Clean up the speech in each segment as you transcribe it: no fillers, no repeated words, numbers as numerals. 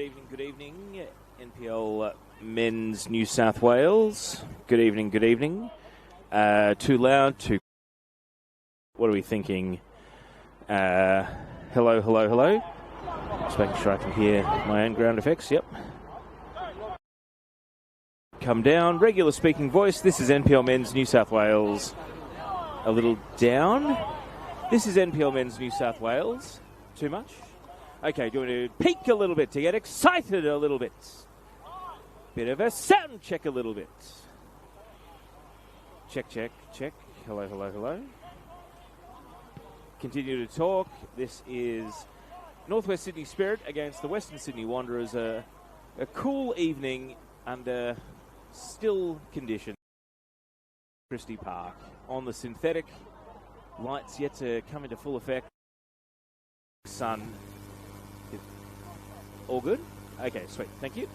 Good evening. NPL Men's New South Wales. Good evening. Too loud, too... What are we thinking? Hello. Just making sure I can hear my own ground effects. Yep. Come down. Regular speaking voice. This is NPL Men's New South Wales. A little down. This is NPL Men's New South Wales. Too much? Okay, do you want to peak a little bit to get excited a little bit? Bit of a sound check a little bit. Check. Hello. Continue to talk. This is Northwest Sydney Spirit against the Western Sydney Wanderers. A cool evening under still conditions. Christie Park on the synthetic. Lights yet to come into full effect. Sun. All good? Okay, sweet. Thank you.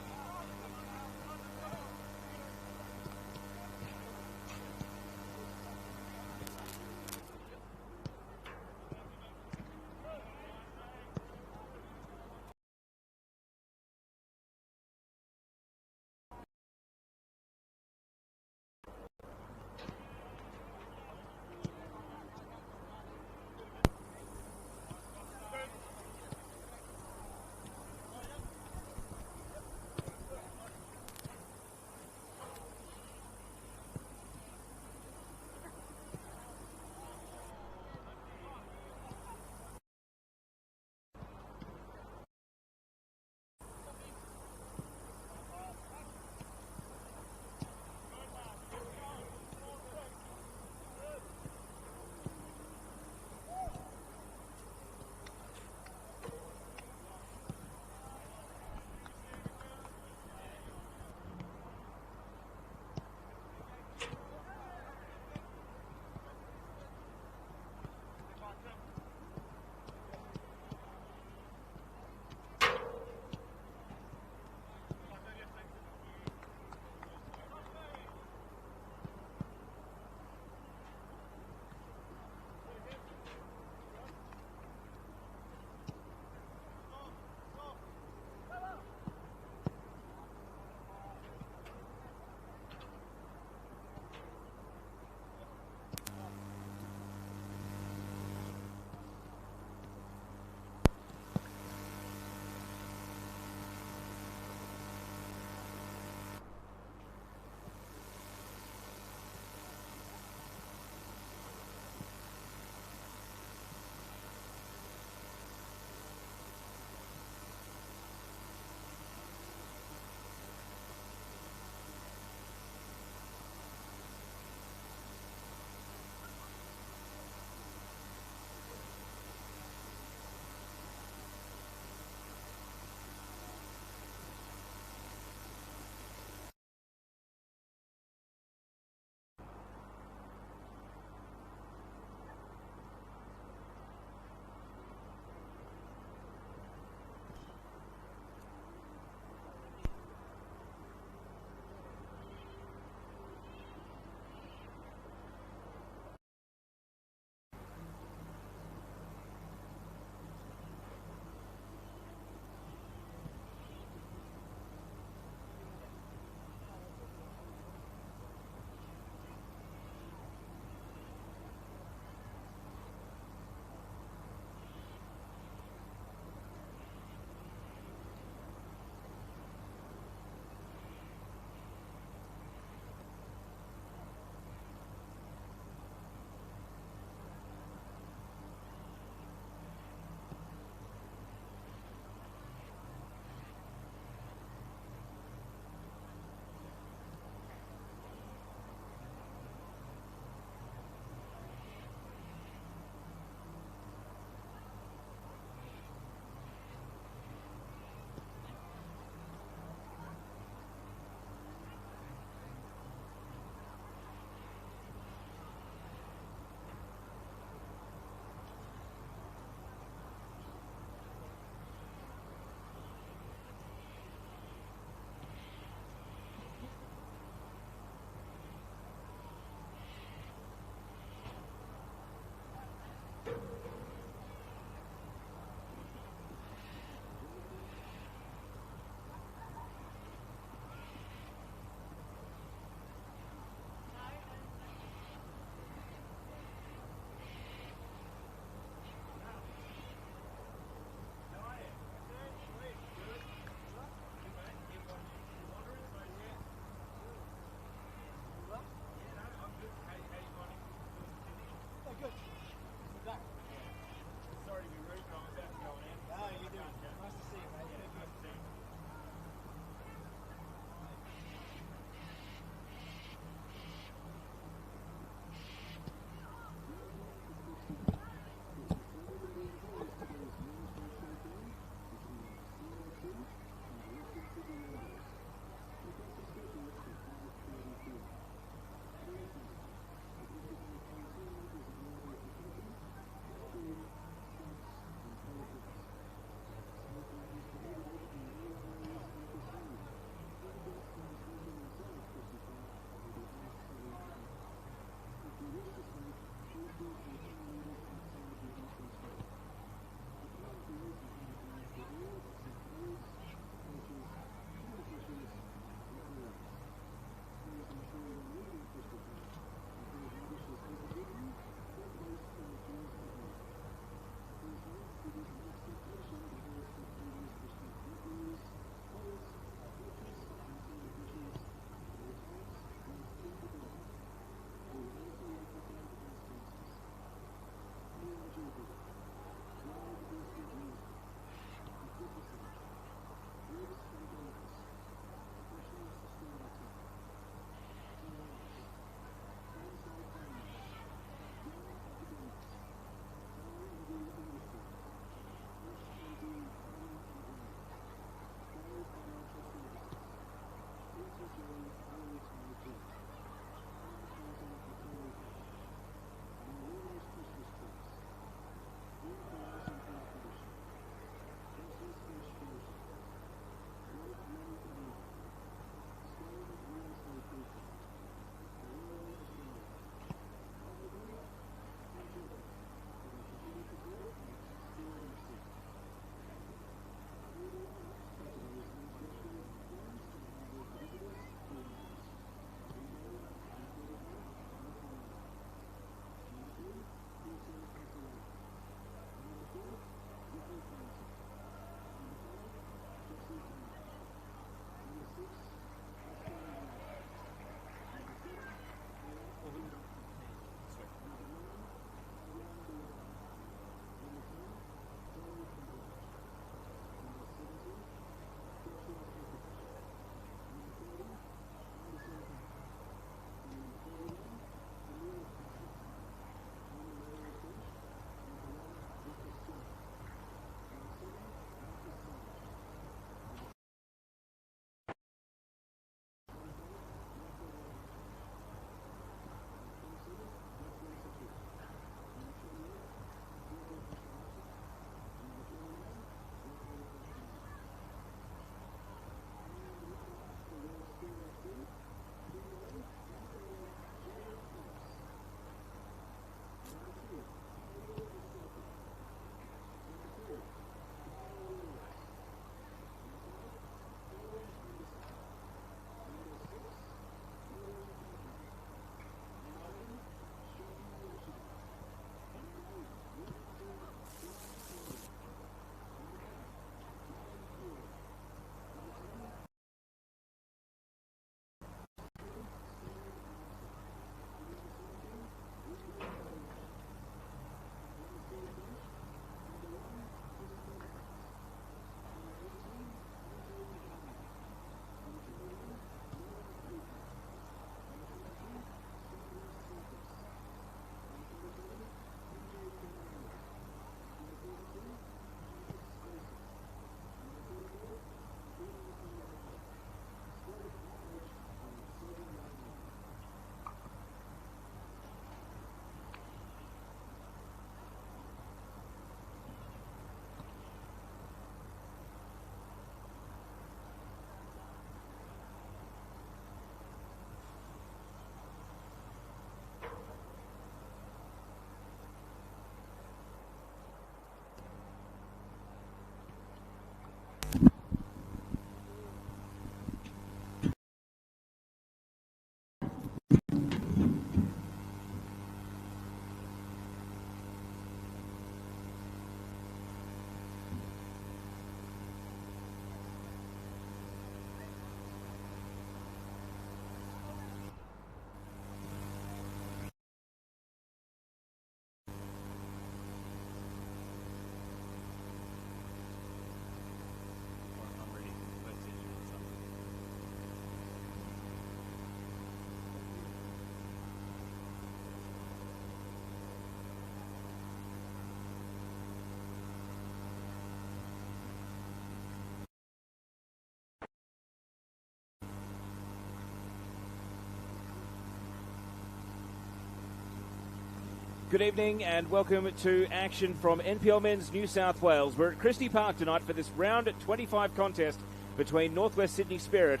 Good evening and welcome to action from NPL Men's New South Wales. We're at Christie Park tonight for this round 25 contest between Northwest Sydney Spirit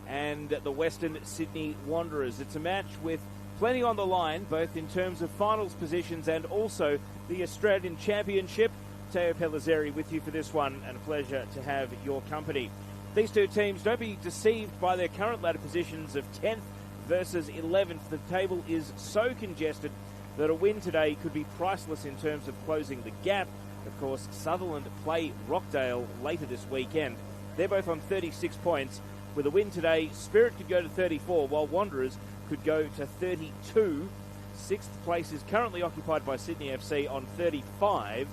and the Western Sydney Wanderers. It's a match with plenty on the line, both in terms of finals positions and also the Australian Championship. Teo Pellizzeri with you for this one, and a pleasure to have your company. These two teams, don't be deceived by their current ladder positions of 10th versus 11th. The table is so congested that a win today could be priceless in terms of closing the gap. Of course, Sutherland play Rockdale later this weekend. They're both on 36 points. With a win today, Spirit could go to 34, while Wanderers could go to 32. Sixth place is currently occupied by Sydney FC on 35,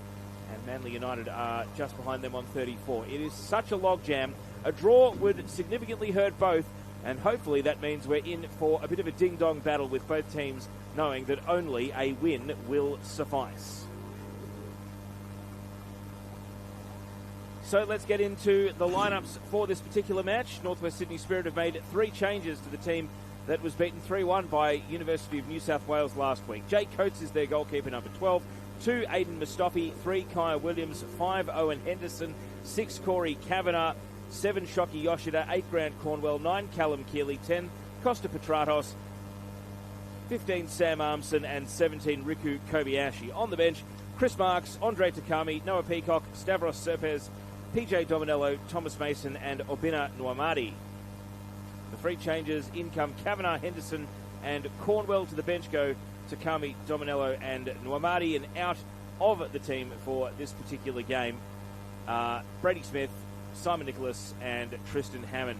and Manly United are just behind them on 34. It is such a logjam. A draw would significantly hurt both, and hopefully that means we're in for a bit of a ding-dong battle with both teams knowing that only a win will suffice. So let's get into the lineups for this particular match. Northwest Sydney Spirit have made 3 changes to the team that was beaten 3-1 by University of New South Wales last week. Jake Coates is their goalkeeper, number 12. 2, Aidan Mustafi. 3, Kaya Williams. 5, Owen Henderson. 6, Corey Kavanagh. 7, Shoki Yoshida. 8, Grant Cornwell. 9, Callum Keeley. 10, Costa Petratos. 15, Sam Armson, and 17, Riku Kobayashi. On the bench, Chris Marks, Andre Takami, Noah Peacock, Stavros Serpes, PJ Dominello, Thomas Mason, and Obina Nwamadi. The free changes in come Kavanagh, Henderson, and Cornwell. To the bench go Takami, Dominello, and Nwamadi. And out of the team for this particular game, Brady Smith, Simon Nicholas, and Tristan Hammond.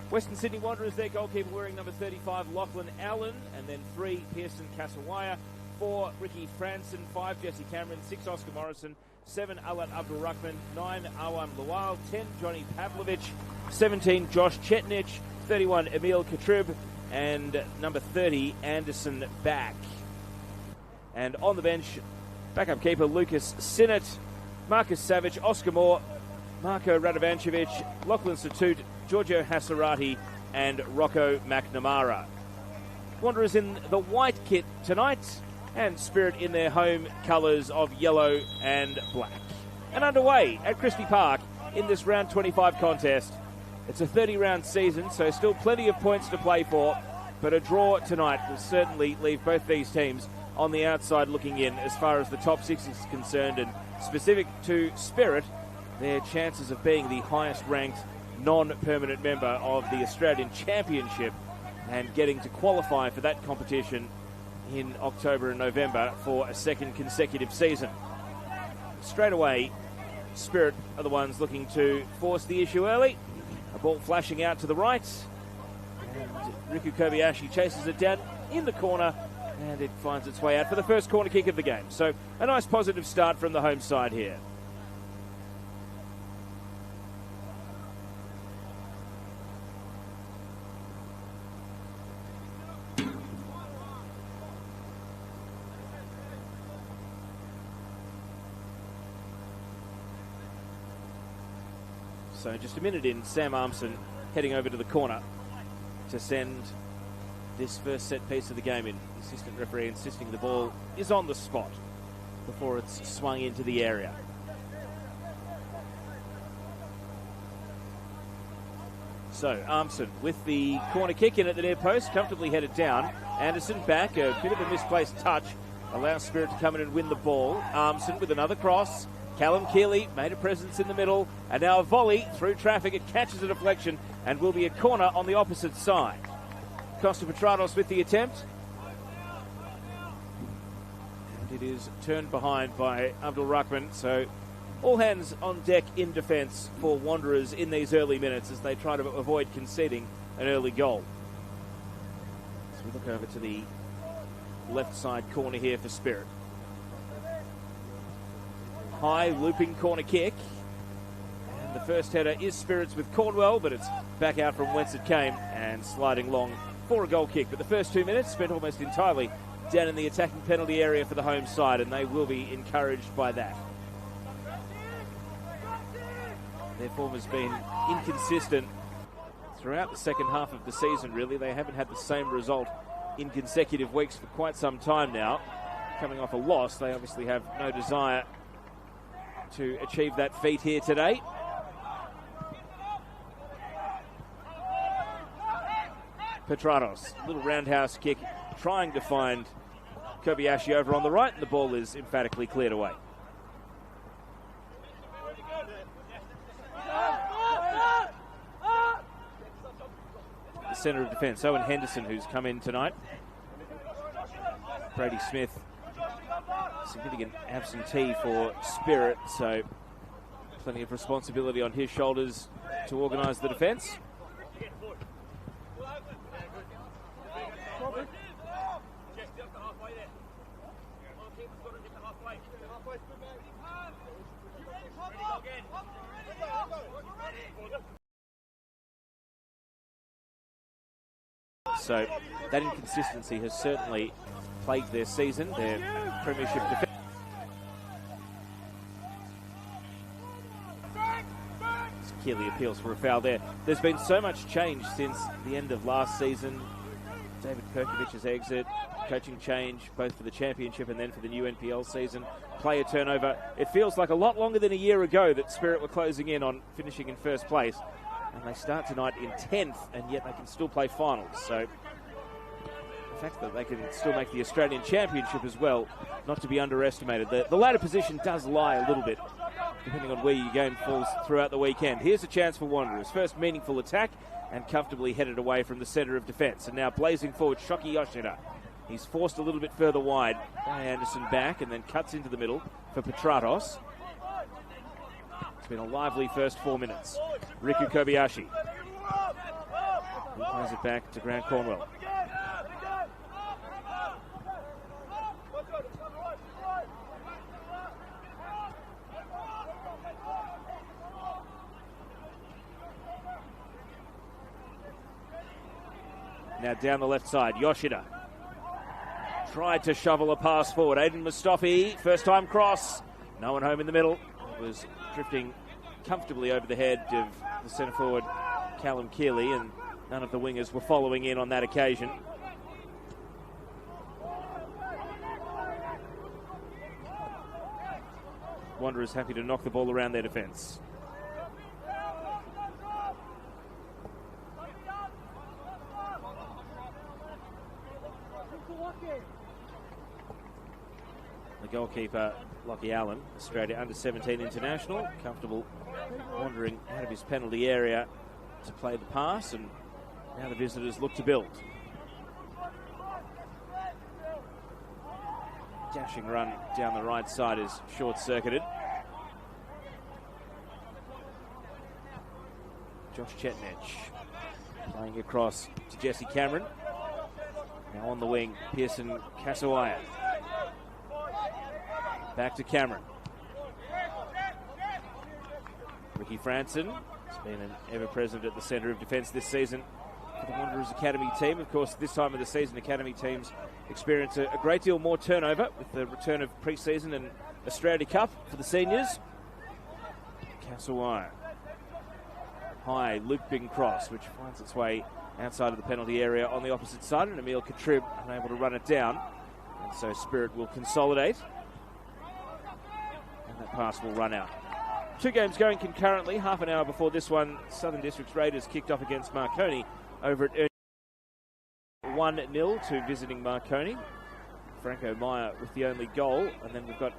Western Sydney Wanderers, their goalkeeper wearing number 35, Lachlan Allen, and then 3, Pearson Kasawaya, 4, Ricky Franson, 5, Jesse Cameron, 6, Oscar Morrison, 7, Alat Abdul Rahman, 9, Awam Lawal, 10, Johnny Pavlovich, 17, Josh Chetnich, 31, Emil Katrib, and number 30, Anderson Back. And on the bench, backup keeper Lucas Sinnott, Marcus Savage, Oscar Moore, Marko Radovancevic, Lachlan Satut, Giorgio Hasarati, and Rocco McNamara. Wanderers in the white kit tonight, and Spirit in their home colours of yellow and black. And underway at Christie Park in this round 25 contest. It's a 30-round season, so still plenty of points to play for, but a draw tonight will certainly leave both these teams on the outside looking in as far as the top 6 is concerned, and specific to Spirit, their chances of being the highest-ranked non-permanent member of the Australian Championship and getting to qualify for that competition in October and November for a second consecutive season. Straight away, Spirit are the ones looking to force the issue early. A ball flashing out to the right, and Riku Kobayashi chases it down in the corner, and it finds its way out for the first corner kick of the game. So a nice positive start from the home side here. So just a minute in, Sam Armson heading over to the corner to send this first set piece of the game in. The assistant referee insisting the ball is on the spot before it's swung into the area. So Armson with the corner kick in at the near post, comfortably headed down. Anderson back, a bit of a misplaced touch, allows Spirit to come in and win the ball. Armson with another cross. Callum Keeley made a presence in the middle, and now a volley through traffic. It catches a deflection and will be a corner on the opposite side. Costa Petratos with the attempt. And it is turned behind by Abdul Rahman, so all hands on deck in defence for Wanderers in these early minutes as they try to avoid conceding an early goal. So we look over to the left side corner here for Spirit. High looping corner kick, and the first header is Spirit's with Cornwell, but it's back out from whence it came and sliding long for a goal kick. But the first 2 minutes spent almost entirely down in the attacking penalty area for the home side, and they will be encouraged by that. Their form has been inconsistent throughout the second half of the season, really. They haven't had the same result in consecutive weeks for quite some time now. coming off a loss. They obviously have no desire to achieve that feat here today. Petratos, little roundhouse kick, trying to find Kobayashi over on the right, and the ball is emphatically cleared away. The centre of defence, Owen Henderson, who's come in tonight. Brady Smith, significant absentee for Spirit, so plenty of responsibility on his shoulders to organise the defence. So that inconsistency has certainly plagued their season, their premiership defence. Keeley appeals for a foul there. There's been so much change since the end of last season. David Perkovic's exit, coaching change, both for the championship and then for the new NPL season. Player turnover. It feels like a lot longer than a year ago that Spirit were closing in on finishing in first place. And they start tonight in 10th, and yet they can still play finals. So the fact that they can still make the Australian Championship as well, not to be underestimated. The ladder position does lie a little bit, depending on where your game falls throughout the weekend. Here's a chance for Wanderers. First meaningful attack, and comfortably headed away from the centre of defence. And now blazing forward, Shoki Yoshida. He's forced a little bit further wide by Anderson back, and then cuts into the middle for Petratos. It's been a lively first 4 minutes. Riku Kobayashi. He plays it back to Grant Cornwell. Now down the left side, Yoshida tried to shovel a pass forward. Aiden Mustafi, first time cross. No one home in the middle. It was drifting comfortably over the head of the centre forward, Callum Keeley, and none of the wingers were following in on that occasion. Wanderers happy to knock the ball around their defence. The goalkeeper, Lockie Allen, Australia under-17 international, comfortable wandering out of his penalty area to play the pass, and now the visitors look to build. Dashing run down the right side is short-circuited. Josh Chetnich playing across to Jesse Cameron. Now on the wing, Pearson Kasawaya. Back to Cameron. Ricky Franson has been an ever-present at the centre of defence this season for the Wanderers Academy team. Of course, this time of the season, Academy teams experience a great deal more turnover with the return of pre-season and Australia Cup for the seniors. Kasawaya. High looping cross, which finds its way outside of the penalty area on the opposite side, and Emil Katrib unable to run it down. And so Spirit will consolidate. And that pass will run out. Two games going concurrently. Half an hour before this one, Southern Districts Raiders kicked off against Marconi over at 1-0 to visiting Marconi. Franco Meyer with the only goal. And then we've got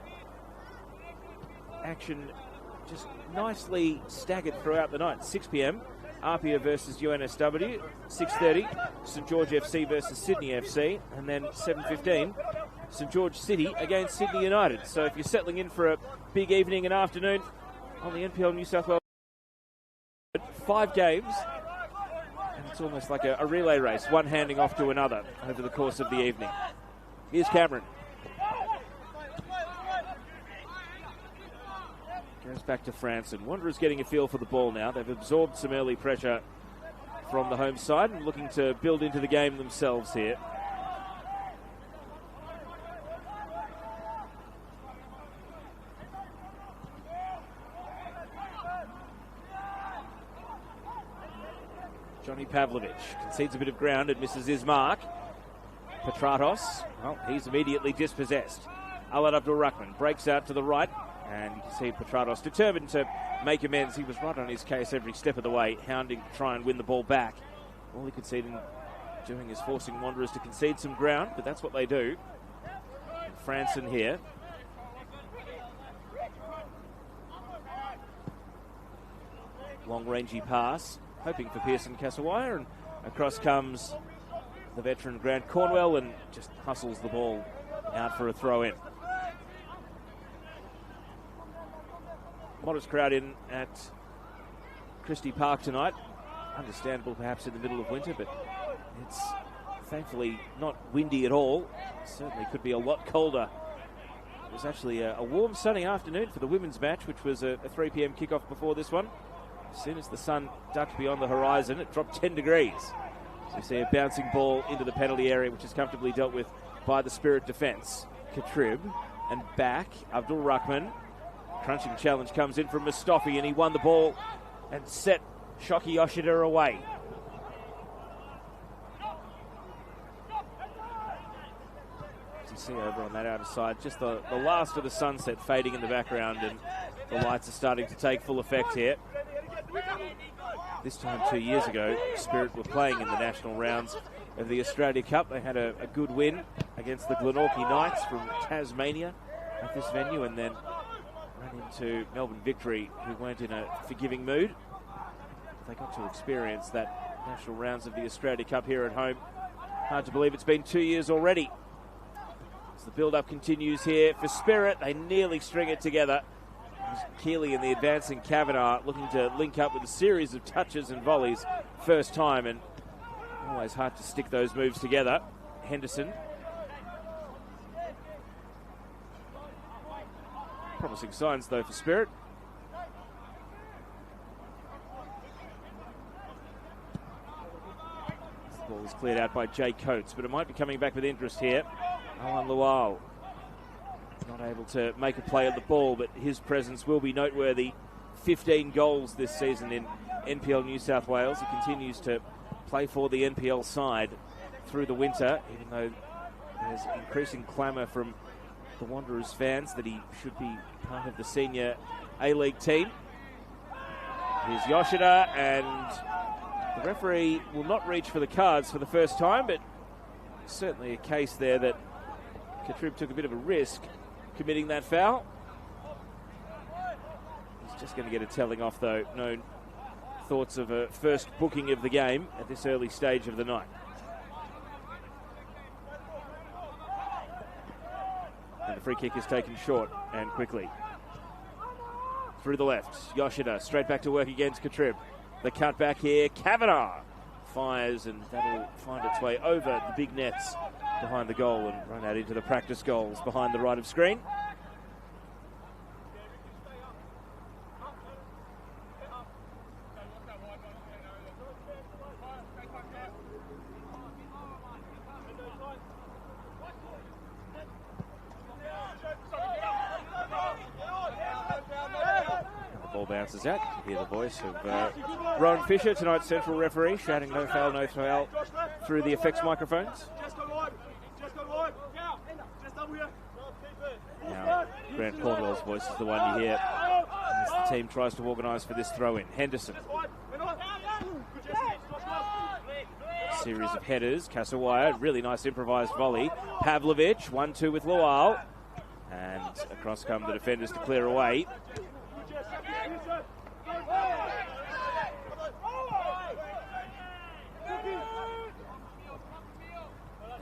action just nicely staggered throughout the night. 6 p.m, Apia versus UNSW. 6:30, St George FC versus Sydney FC. And then 7:15, St George City against Sydney United. So if you're settling in for a big evening and afternoon on the NPL New South Wales, 5 games, and it's almost like a relay race, one handing off to another over the course of the evening. Here's Cameron. Goes back to Franson. Wanderers getting a feel for the ball now. They've absorbed some early pressure from the home side and looking to build into the game themselves here. Johnny Pavlovich concedes a bit of ground and misses his mark. Petratos, well, he's immediately dispossessed. Alad Abdul-Rahman breaks out to the right, and you can see Petratos determined to make amends. He was right on his case every step of the way, hounding to try and win the ball back. All he could see in doing is forcing Wanderers to concede some ground, but that's what they do. And Franson here. Long-rangey pass, hoping for Pearson Kasawaya, and across comes the veteran Grant Cornwell and just hustles the ball out for a throw-in. Modest crowd in at Christie Park tonight. Understandable perhaps in the middle of winter, but it's thankfully not windy at all. Certainly could be a lot colder. It was actually a warm sunny afternoon for the women's match, which was a 3 p.m. kickoff before this one. As soon as the sun ducked beyond the horizon, it dropped 10 degrees. So you see a bouncing ball into the penalty area, which is comfortably dealt with by the Spirit defence. Katrib and back, Abdul-Rahman. Crunching challenge comes in from Mustafi, and he won the ball and set Shoki Yoshida away. As you see over on that outer side, just the last of the sunset fading in the background, and the lights are starting to take full effect here. This time 2 years ago, Spirit were playing in the national rounds of the Australia Cup. They had a good win against the Glenorchy Knights from Tasmania at this venue, and then ran into Melbourne Victory, who weren't in a forgiving mood. They got to experience that national rounds of the Australia Cup here at home. Hard to believe it's been 2 years already. As the build-up continues here for Spirit, they nearly string it together. Keeley and the advancing Kavanagh looking to link up with a series of touches and volleys first time, and always hard to stick those moves together. Henderson. Promising signs though for Spirit. The ball is cleared out by Jay Coates, but it might be coming back with interest here. Alan Lual not able to make a play at the ball, but his presence will be noteworthy. 15 goals this season in NPL New South Wales. He continues to play for the NPL side through the winter, even though there's increasing clamour from the Wanderers fans that he should be part of the senior A-League team. Here's Yoshida, and the referee will not reach for the cards for the first time, but certainly a case there that Katrib took a bit of a risk committing that foul. He's just going to get a telling off though. No thoughts of a first booking of the game at this early stage of the night. And the free kick is taken short and quickly. Through the left, Yoshida straight back to work against Katrib. The cut back here, Kavanagh fires, and that'll find its way over the big nets behind the goal and run out into the practice goals behind the right of screen. Bounces out. You hear the voice of Rowan Fisher, tonight's central referee, shouting no foul, no foul through the effects microphones. Now, Grant Cornwell's voice is the one you hear as the team tries to organise for this throw-in. Henderson. A series of headers. Kasawaya, really nice improvised volley. Pavlovic, 1-2 with Lual. And across come the defenders to clear away.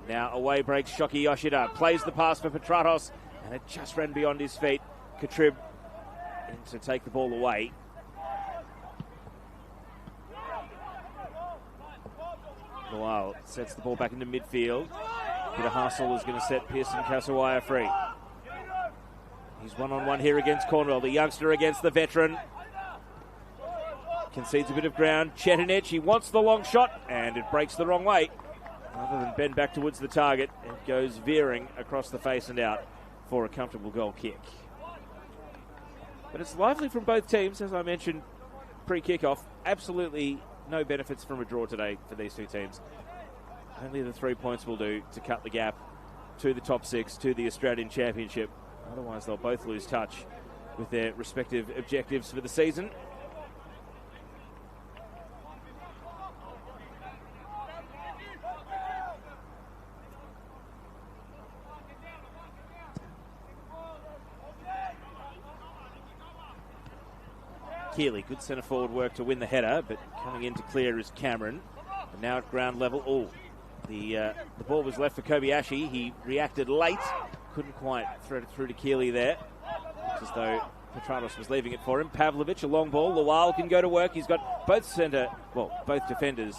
Now away breaks Shoki Yoshida, plays the pass for Petratos, and it just ran beyond his feet. Katrib in to take the ball away. Lual sets the ball back into midfield. Peter Hassel is going to set Pearson Kasawaya free. He's one-on-one here against Cornwell, the youngster against the veteran. Concedes a bit of ground. Chetinich, he wants the long shot, and it breaks the wrong way. Rather than bend back towards the target, it goes veering across the face and out for a comfortable goal kick. But it's lively from both teams, as I mentioned pre-kickoff. Absolutely no benefits from a draw today for these two teams. Only the 3 points will do to cut the gap to the top 6, to the Australian Championship. Otherwise, they'll both lose touch with their respective objectives for the season. Keeley, good centre forward work to win the header, but coming in to clear is Cameron. And now at ground level, the ball was left for Kobayashi. He reacted late, couldn't quite thread it through to Keeley there. It's as though Petranos was leaving it for him. Pavlovic, a long ball. Lawal can go to work. He's got both defenders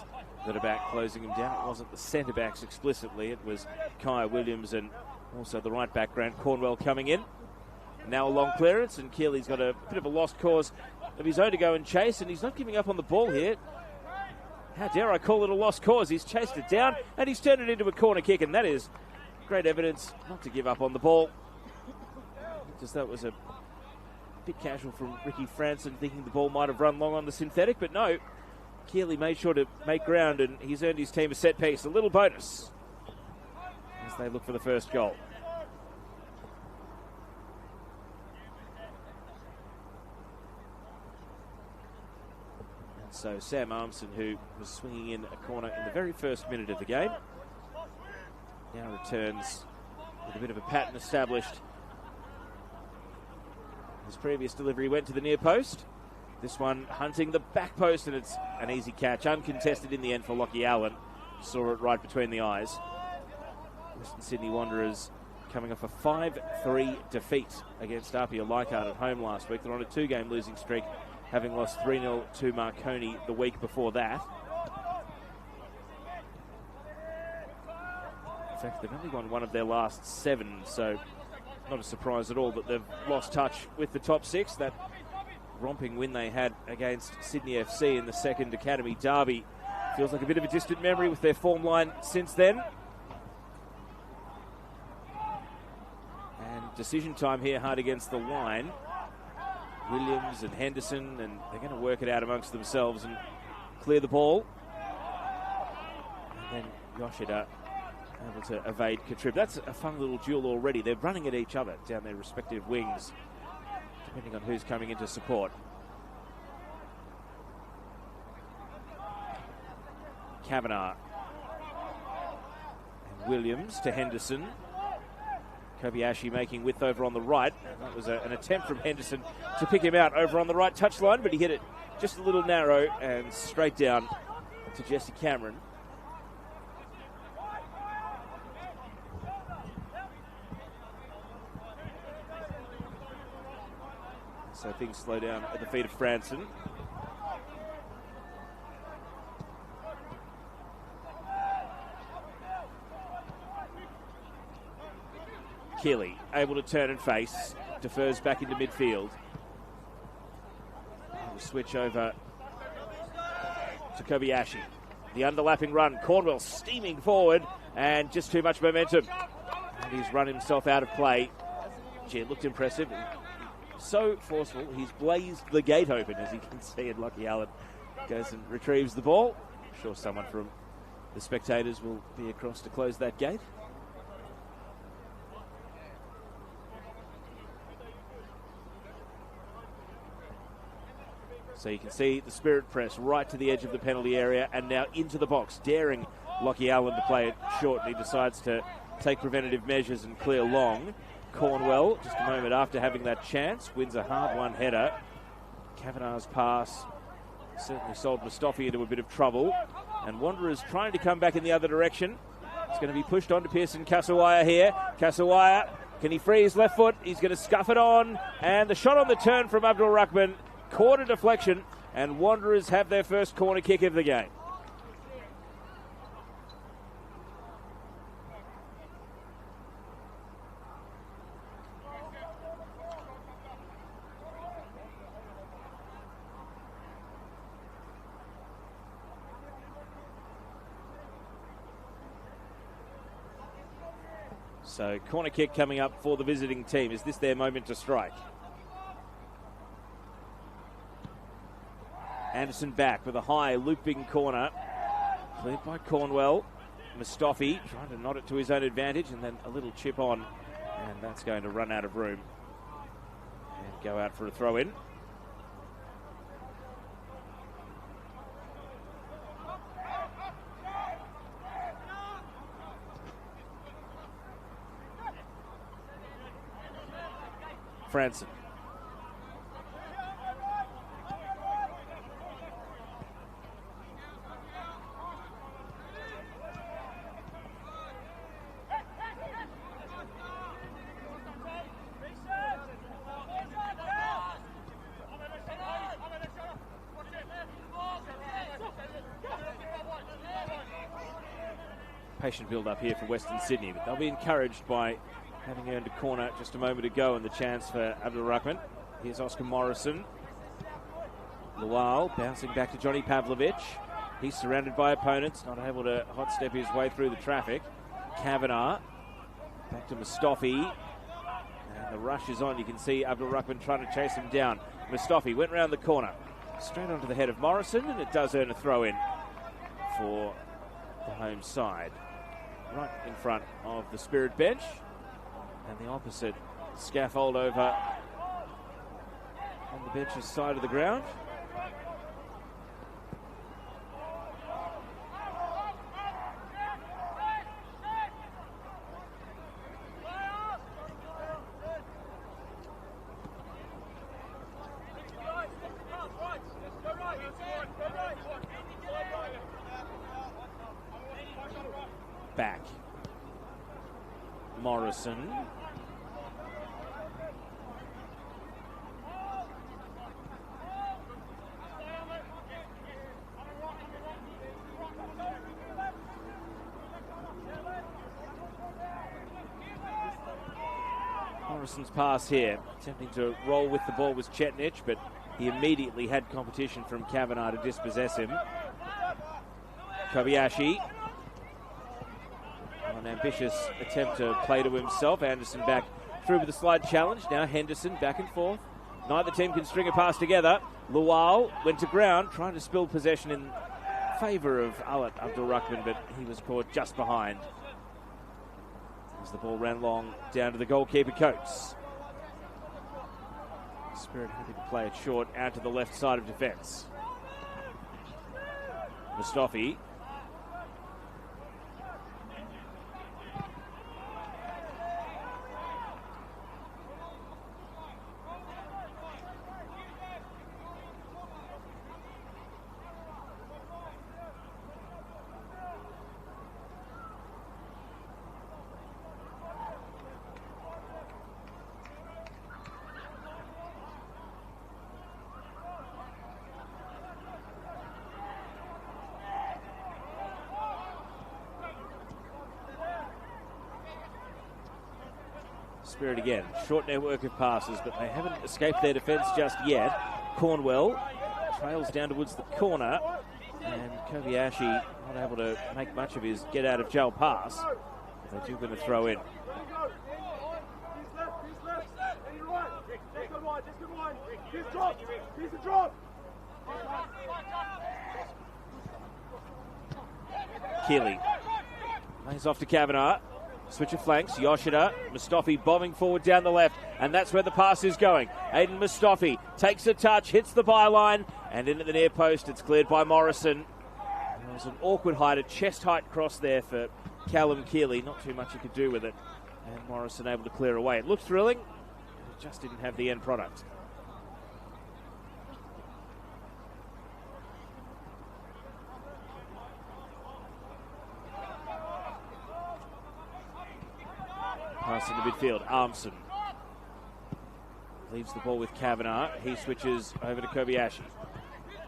that are back closing him down. It wasn't the centre backs explicitly. It was Kai Williams and also the right back, Grant Cornwell, coming in. Now a long clearance, and Keeley's got a bit of a lost cause of his own to go and chase, and he's not giving up on the ball here. How dare I call it a lost cause? He's chased it down, and he's turned it into a corner kick, and that is great evidence not to give up on the ball. Just that was a bit casual from Ricky Franson, thinking the ball might have run long on the synthetic, but no. Keeley made sure to make ground, and he's earned his team a set piece, a little bonus as they look for the first goal. So Sam Armson, who was swinging in a corner in the very first minute of the game, now returns with a bit of a pattern established. His previous delivery went to the near post. This one hunting the back post, and it's an easy catch. Uncontested in the end for Lachie Allen. Saw it right between the eyes. Western Sydney Wanderers coming off a 5-3 defeat against Apia Leichhardt at home last week. They're on a 2-game losing streak, having lost 3-0 to Marconi the week before that. In fact, they've only won one of their last 7, so not a surprise at all that they've lost touch with the top 6. That romping win they had against Sydney FC in the second Academy derby feels like a bit of a distant memory with their form line since then. And decision time here, hard against the line. Williams and Henderson, and they're going to work it out amongst themselves and clear the ball. And then Yoshida able to evade Katrib. That's a fun little duel already. They're running at each other down their respective wings, depending on who's coming into support. Kavanagh and Williams to Henderson. Kobayashi making width over on the right. That was an attempt from Henderson to pick him out over on the right touchline, but he hit it just a little narrow and straight down to Jesse Cameron. So things slow down at the feet of Franson. Keeley able to turn and face, defers back into midfield. The switch over to Kobayashi. The underlapping run, Cornwell steaming forward, and just too much momentum. And he's run himself out of play. Gee, it looked impressive. So forceful, he's blazed the gate open, as you can see, and Lachie Allen goes and retrieves the ball. I'm sure someone from the spectators will be across to close that gate. So you can see the Spirit press right to the edge of the penalty area and now into the box, daring Lachie Allen to play it short, and he decides to take preventative measures and clear long. Cornwell, just a moment after having that chance, wins a hard-won header. Kavanagh's pass certainly sold Mustafi into a bit of trouble, and Wanderers trying to come back in the other direction. It's going to be pushed on to Pearson Kasawaya here. Kasawaya, can he free his left foot? He's going to scuff it on, and the shot on the turn from Abdul Rahman caught a deflection, and Wanderers have their first corner kick of the game. So corner kick coming up for the visiting team. Is this their moment to strike? Anderson back with a high looping corner. Cleared by Cornwell. Mustafi trying to knot it to his own advantage, and then a little chip on, and that's going to run out of room and go out for a throw-in. Franson. Patient build up here for Western Sydney, but they'll be encouraged by having earned a corner just a moment ago and the chance for Abdul Rahman. Here's Oscar Morrison. Lual bouncing back to Johnny Pavlovich. He's surrounded by opponents, not able to hot step his way through the traffic. Kavanagh back to Mustafi. And the rush is on. You can see Abdul Rahman trying to chase him down. Mustafi went round the corner, straight onto the head of Morrison, and it does earn a throw in for the home side. Right in front of the Spirit bench. And the opposite scaffold over on the bench's side of the ground. Back. Morrison. Morrison's pass here, attempting to roll with the ball was Chetnich, but he immediately had competition from Kavanagh to dispossess him. Kobayashi. An ambitious attempt to play to himself. Anderson back through with a slide challenge. Now Henderson back and forth. Neither team can string a pass together. Lual went to ground, trying to spill possession in favour of Alat Abdul Rahman, but he was caught just behind as the ball ran long down to the goalkeeper Coates. Spirit happy to play it short out to the left side of defence. Mustafi. Spirit again, short network of passes, but they haven't escaped their defence just yet. Cornwell trails down towards the corner, and Kobayashi not able to make much of his get-out-of-jail pass. But they do going to throw in. Keeley lays off to Kavanagh. Switch of flanks, Yoshida, Mustafi bombing forward down the left, and that's where the pass is going. Aiden Mustafi takes a touch, hits the byline, and in at the near post, it's cleared by Morrison. There was an awkward height, a chest height cross there for Callum Keeley. Not too much he could do with it, and Morrison able to clear away. It looked thrilling, but it just didn't have the end product. Pass into midfield, Armson leaves the ball with Kavanagh. He switches over to Kobayashi.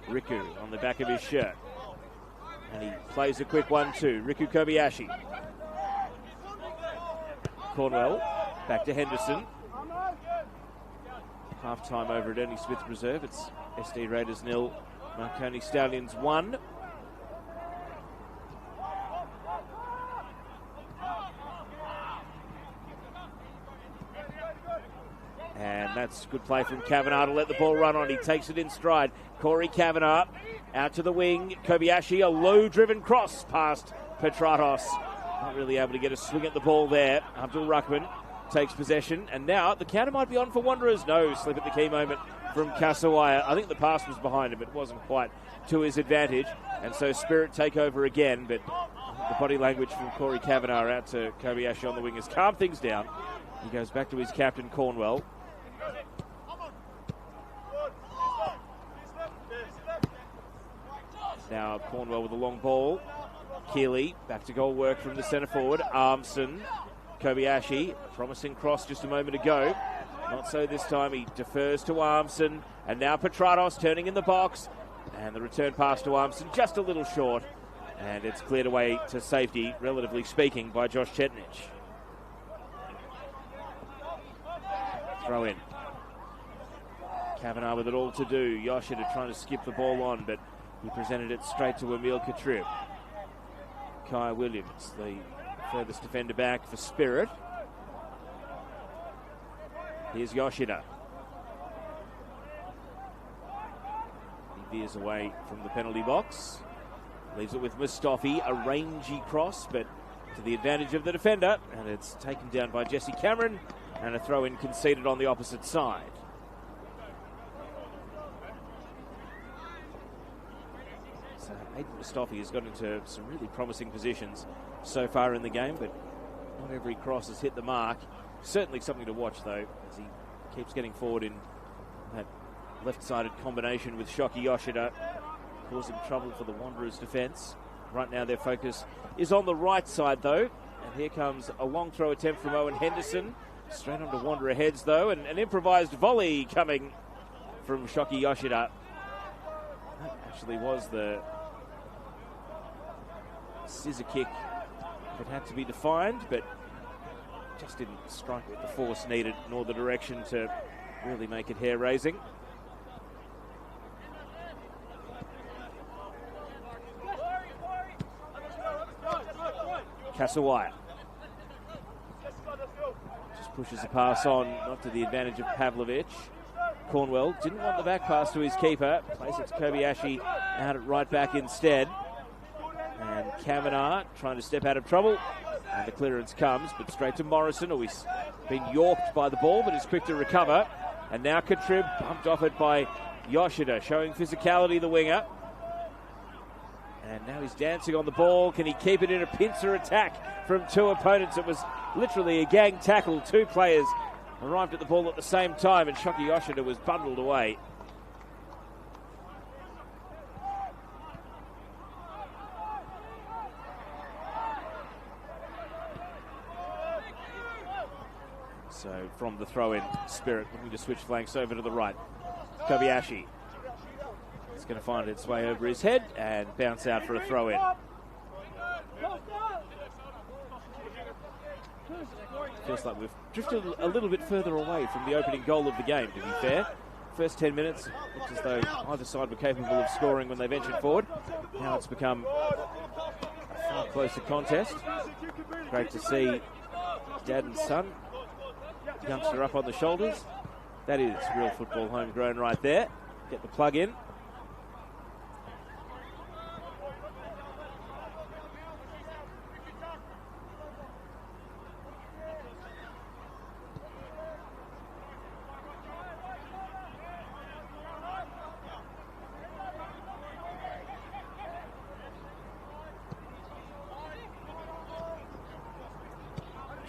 Riku on the back of his shirt. And he plays a quick 1-2. Riku Kobayashi. Cornwell back to Henderson. Half time over at Ernie Smith Reserve. It's SD Raiders 0, Marconi Stallions 1. And that's good play from Kavanagh to let the ball run on. He takes it in stride. Corey Kavanagh out to the wing. Kobayashi, a low-driven cross past Petratos not really able to get a swing at the ball there. Abdul Ruckman takes possession, and now the counter might be on for Wanderers. No, slip at the key moment from Kasawaya. I think the pass was behind him, but it wasn't quite to his advantage, and so Spirit take over again, but the body language from Corey Kavanagh out to Kobayashi on the wing has calmed things down. He goes back to his captain, Cornwell. Now Cornwell with a long ball. Keeley, back to goal work from the centre forward. Armson, Kobayashi, promising cross just a moment ago. Not so this time, he defers to Armson. And now Petratos turning in the box. And the return pass to Armson just a little short. And it's cleared away to safety, relatively speaking, by Josh Chetnich. Throw in. Kavanagh with it all to do. Yoshida trying to skip the ball on, but he presented it straight to Emil Katrib. Kai Williams, the furthest defender back for Spirit. Here's Yoshida. He veers away from the penalty box. Leaves it with Mustafi, a rangy cross, but to the advantage of the defender. And it's taken down by Jesse Cameron, and a throw-in conceded on the opposite side. So Aiden Mustafi has got into some really promising positions so far in the game, but not every cross has hit the mark. Certainly something to watch, though, as he keeps getting forward in that left-sided combination with Shoki Yoshida, causing trouble for the Wanderers' defence. Right now their focus is on the right side, though, and here comes a long throw attempt from Owen Henderson. Straight onto Wanderer heads, though, and an improvised volley coming from Shoki Yoshida. That actually was the scissor kick that had to be defined, but just didn't strike with the force needed, nor the direction to really make it hair-raising. Kasawaya just pushes the pass on, not to the advantage of Pavlovic. Cornwell didn't want the back pass to his keeper, plays it to Kobayashi out at right back instead. And Kavanagh trying to step out of trouble, and the clearance comes, but straight to Morrison, who has been yorked by the ball, but is quick to recover. And now Katrib bumped off it by Yoshida, showing physicality, the winger. And now he's dancing on the ball. Can he keep it in a pincer attack from two opponents? It was literally a gang tackle. Two players arrived at the ball at the same time, and Shoki Yoshida was bundled away. So from the throw-in, Spirit looking to switch flanks over to the right. Kobayashi. It's going to find its way over his head and bounce out for a throw-in. Feels like we've drifted a little bit further away from the opening goal of the game, to be fair. First 10 minutes, looked as though either side were capable of scoring when they ventured forward. Now it's become a far closer contest. Great to see dad and son. Youngster up on the shoulders. That is real football homegrown right there. Get the plug in.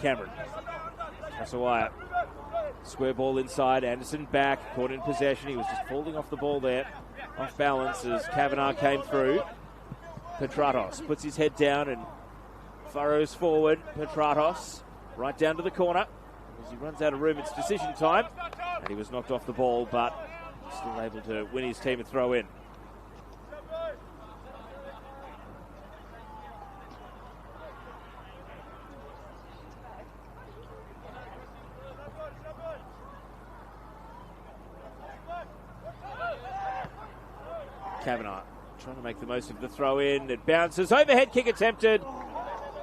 Cameron. Kasawaya. Square ball inside. Anderson back. Caught in possession. He was just falling off the ball there. Off balance as Kavanagh came through. Petratos puts his head down and furrows forward. Petratos right down to the corner. As he runs out of room, it's decision time. And he was knocked off the ball, but still able to win his team a throw in. Kavanagh trying to make the most of the throw in. It bounces. Overhead kick attempted.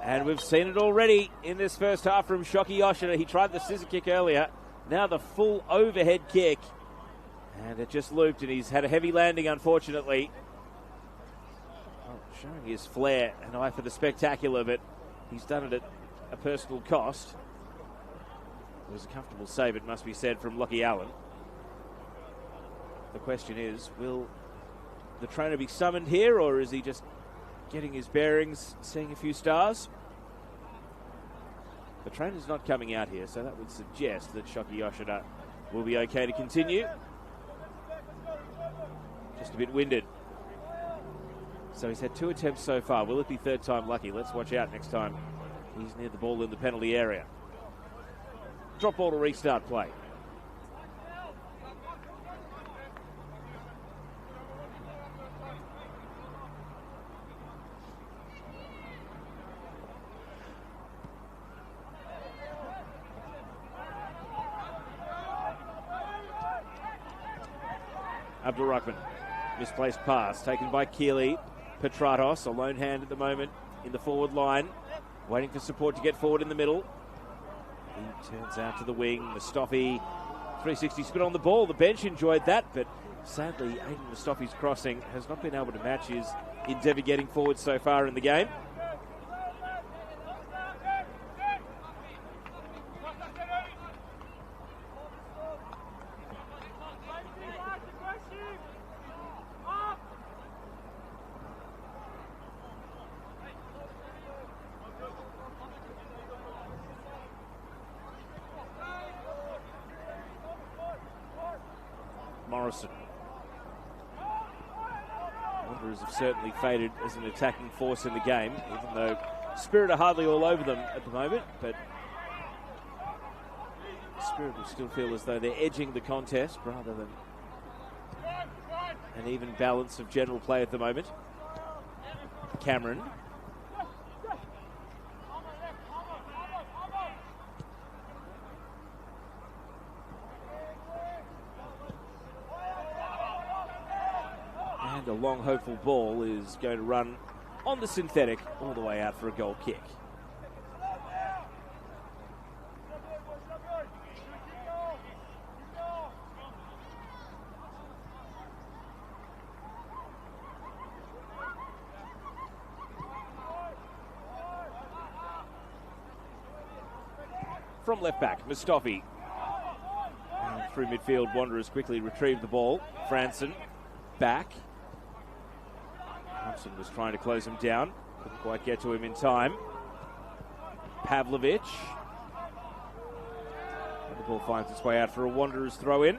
And we've seen it already in this first half from Shoki Yoshida. He tried the scissor kick earlier. Now the full overhead kick. And it just looped, and he's had a heavy landing, unfortunately. Oh, showing his flair and eye for the spectacular, but he's done it at a personal cost. It was a comfortable save, it must be said, from Lockie Allen. The question is, will the trainer be summoned here, or is he just getting his bearings, seeing a few stars? The trainer's not coming out here, so that would suggest that Shoki Yoshida will be okay to continue. Just a bit winded. So he's had 2 attempts so far. Will it be third time lucky? Let's watch out next time he's near the ball in the penalty area. Drop ball to restart play. Abdul Rahman, misplaced pass taken by Keeley. Petratos, a lone hand at the moment in the forward line, waiting for support to get forward in the middle. He turns out to the wing. Mustafi, 360 spin on the ball. The bench enjoyed that, but sadly, Aiden Mustafi's crossing has not been able to match his endeavour getting forward so far in the game. Morrison. Wanderers have certainly faded as an attacking force in the game, even though Spirit are hardly all over them at the moment, but Spirit will still feel as though they're edging the contest rather than an even balance of general play at the moment. Cameron. And a long, hopeful ball is going to run on the synthetic all the way out for a goal kick. From left back, Mustafi. And through midfield, Wanderers quickly retrieve the ball. Franson back. Thompson was trying to close him down. Couldn't quite get to him in time. Pavlovic. And the ball finds its way out for a Wanderers throw-in.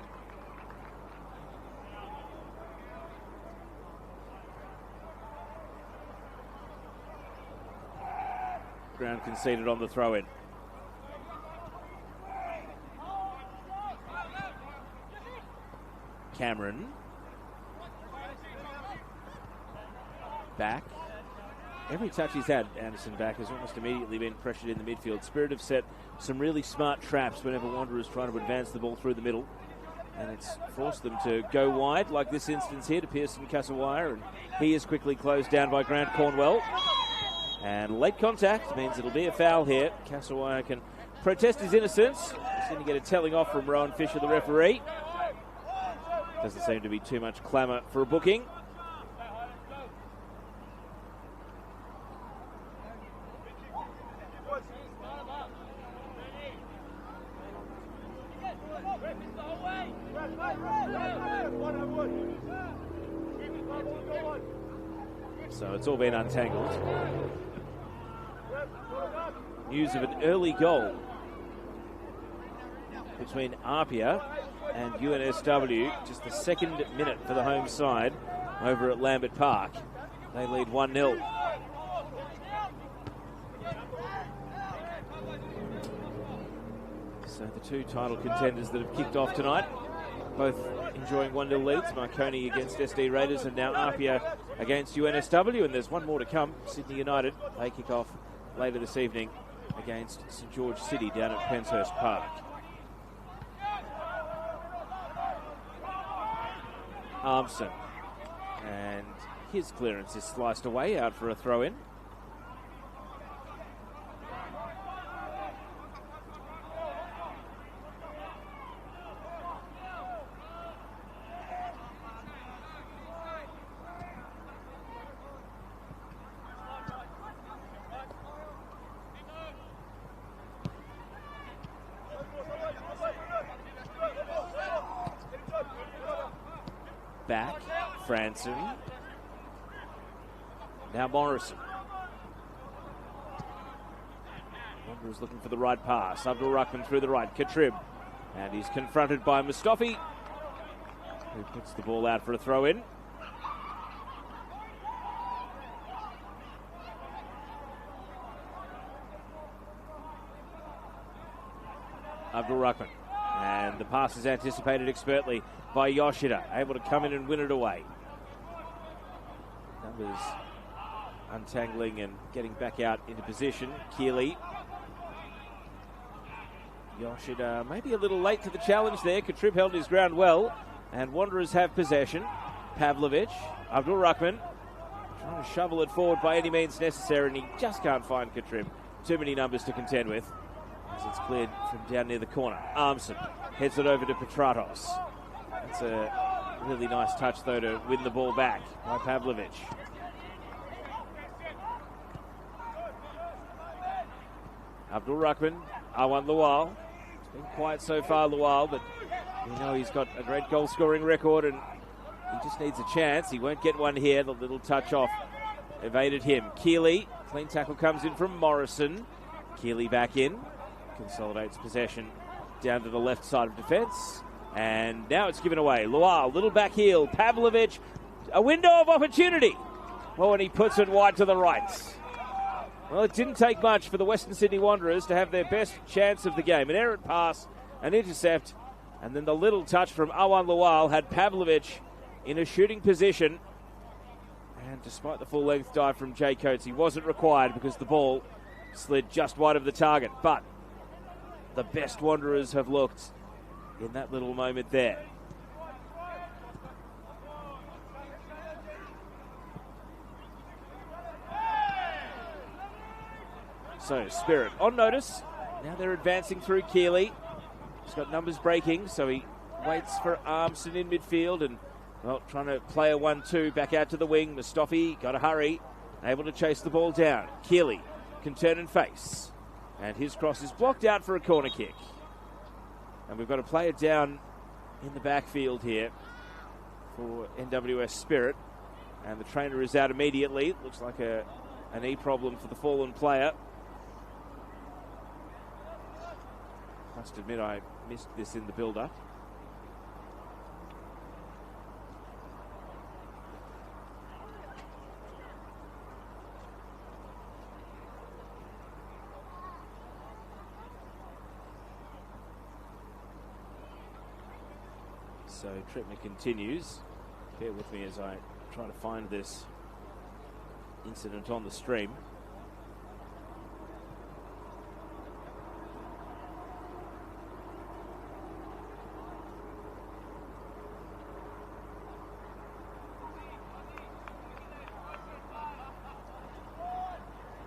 Ground conceded on the throw-in. Cameron. Back. Every touch he's had, Anderson back, has almost immediately been pressured in the midfield. Spirit have set some really smart traps whenever Wanderers trying to advance the ball through the middle. And it's forced them to go wide, like this instance here to Pearson Kasawaya. And he is quickly closed down by Grant Cornwell. And late contact means it'll be a foul here. Kasawaya can protest his innocence. He's going to get a telling off from Rowan Fisher, the referee. Doesn't seem to be too much clamour for a booking. So it's all been untangled. News of an early goal between Apia and UNSW, just the second minute for the home side over at Lambert Park. They lead 1-0. So the two title contenders that have kicked off tonight, both enjoying 1-0 leads. Marconi against SD Raiders and now Apia against UNSW, and there's one more to come. Sydney United, they kick off later this evening against St George City down at Penshurst Park. Armson, and his clearance is sliced away out for a throw-in. back. Franson. Now Morrison. Wanderers looking for the right pass. Abdul Rahman through the right. Katrib. And he's confronted by Mustafi, who puts the ball out for a throw-in. Abdul Rahman. And the pass is anticipated expertly by Yoshida, able to come in and win it away. Numbers untangling and getting back out into position. Keeley. Yoshida maybe a little late to the challenge there. Katrib held his ground well, and Wanderers have possession. Pavlovic, Abdul Rahman, trying to shovel it forward by any means necessary, and he just can't find Katrib. Too many numbers to contend with, as it's cleared from down near the corner. Armson heads it over to Petratos. That's a really nice touch, though, to win the ball back by Pavlovic. Abdul Rahman, Awan Lual. It's been quiet so far, Lual, but we know he's got a great goal-scoring record, and he just needs a chance. He won't get one here. The little touch off evaded him. Keeley, clean tackle comes in from Morrison. Keeley back in, consolidates possession down to the left side of defence, and now it's given away. Lual, little back heel. Pavlovic, a window of opportunity. Oh, and he puts it wide to the right. Well, it didn't take much for the Western Sydney Wanderers to have their best chance of the game. An errant pass, an intercept, and then the little touch from Awan Lual had Pavlovic in a shooting position. And despite the full-length dive from Jay Coates, he wasn't required because the ball slid just wide of the target. But the best Wanderers have looked in that little moment there. So, Spirit on notice. Now they're advancing through Keeley. He's got numbers breaking, so he waits for Armson in midfield and, well, trying to play a 1-2 back out to the wing. Mustafi got to hurry, able to chase the ball down. Keeley can turn and face, and his cross is blocked out for a corner kick. And we've got a player down in the backfield here for NWS Spirit, and the trainer is out immediately. Looks like a knee problem for the fallen player. Must admit I missed this in the build-up. So treatment continues. Bear with me as I try to find this incident on the stream.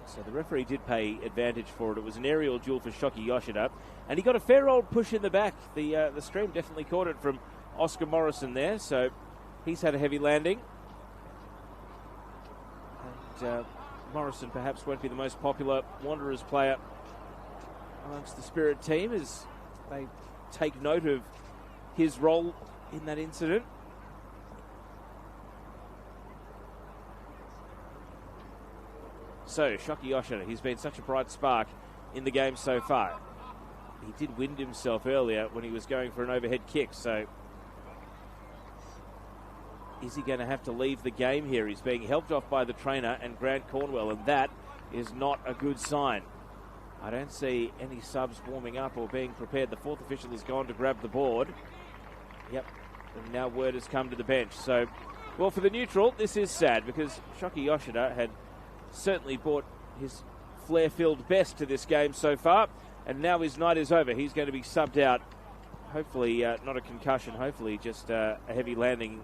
So the referee did pay advantage for it. It was an aerial duel for Shoki Yoshida, and he got a fair old push in the back. The stream definitely caught it from Oscar Morrison there, so he's had a heavy landing. And Morrison perhaps won't be the most popular Wanderers player amongst the Spirit team as they take note of his role in that incident. So, Shoki Yoshida, he's been such a bright spark in the game so far. He did wind himself earlier when he was going for an overhead kick, so is he going to have to leave the game here? He's being helped off by the trainer and Grant Cornwell, and that is not a good sign. I don't see any subs warming up or being prepared. The fourth official has gone to grab the board. Yep, and now word has come to the bench. So, well, for the neutral, this is sad because Shoki Yoshida had certainly brought his flair-filled best to this game so far, and now his night is over. He's going to be subbed out. Hopefully not a concussion, hopefully just a heavy landing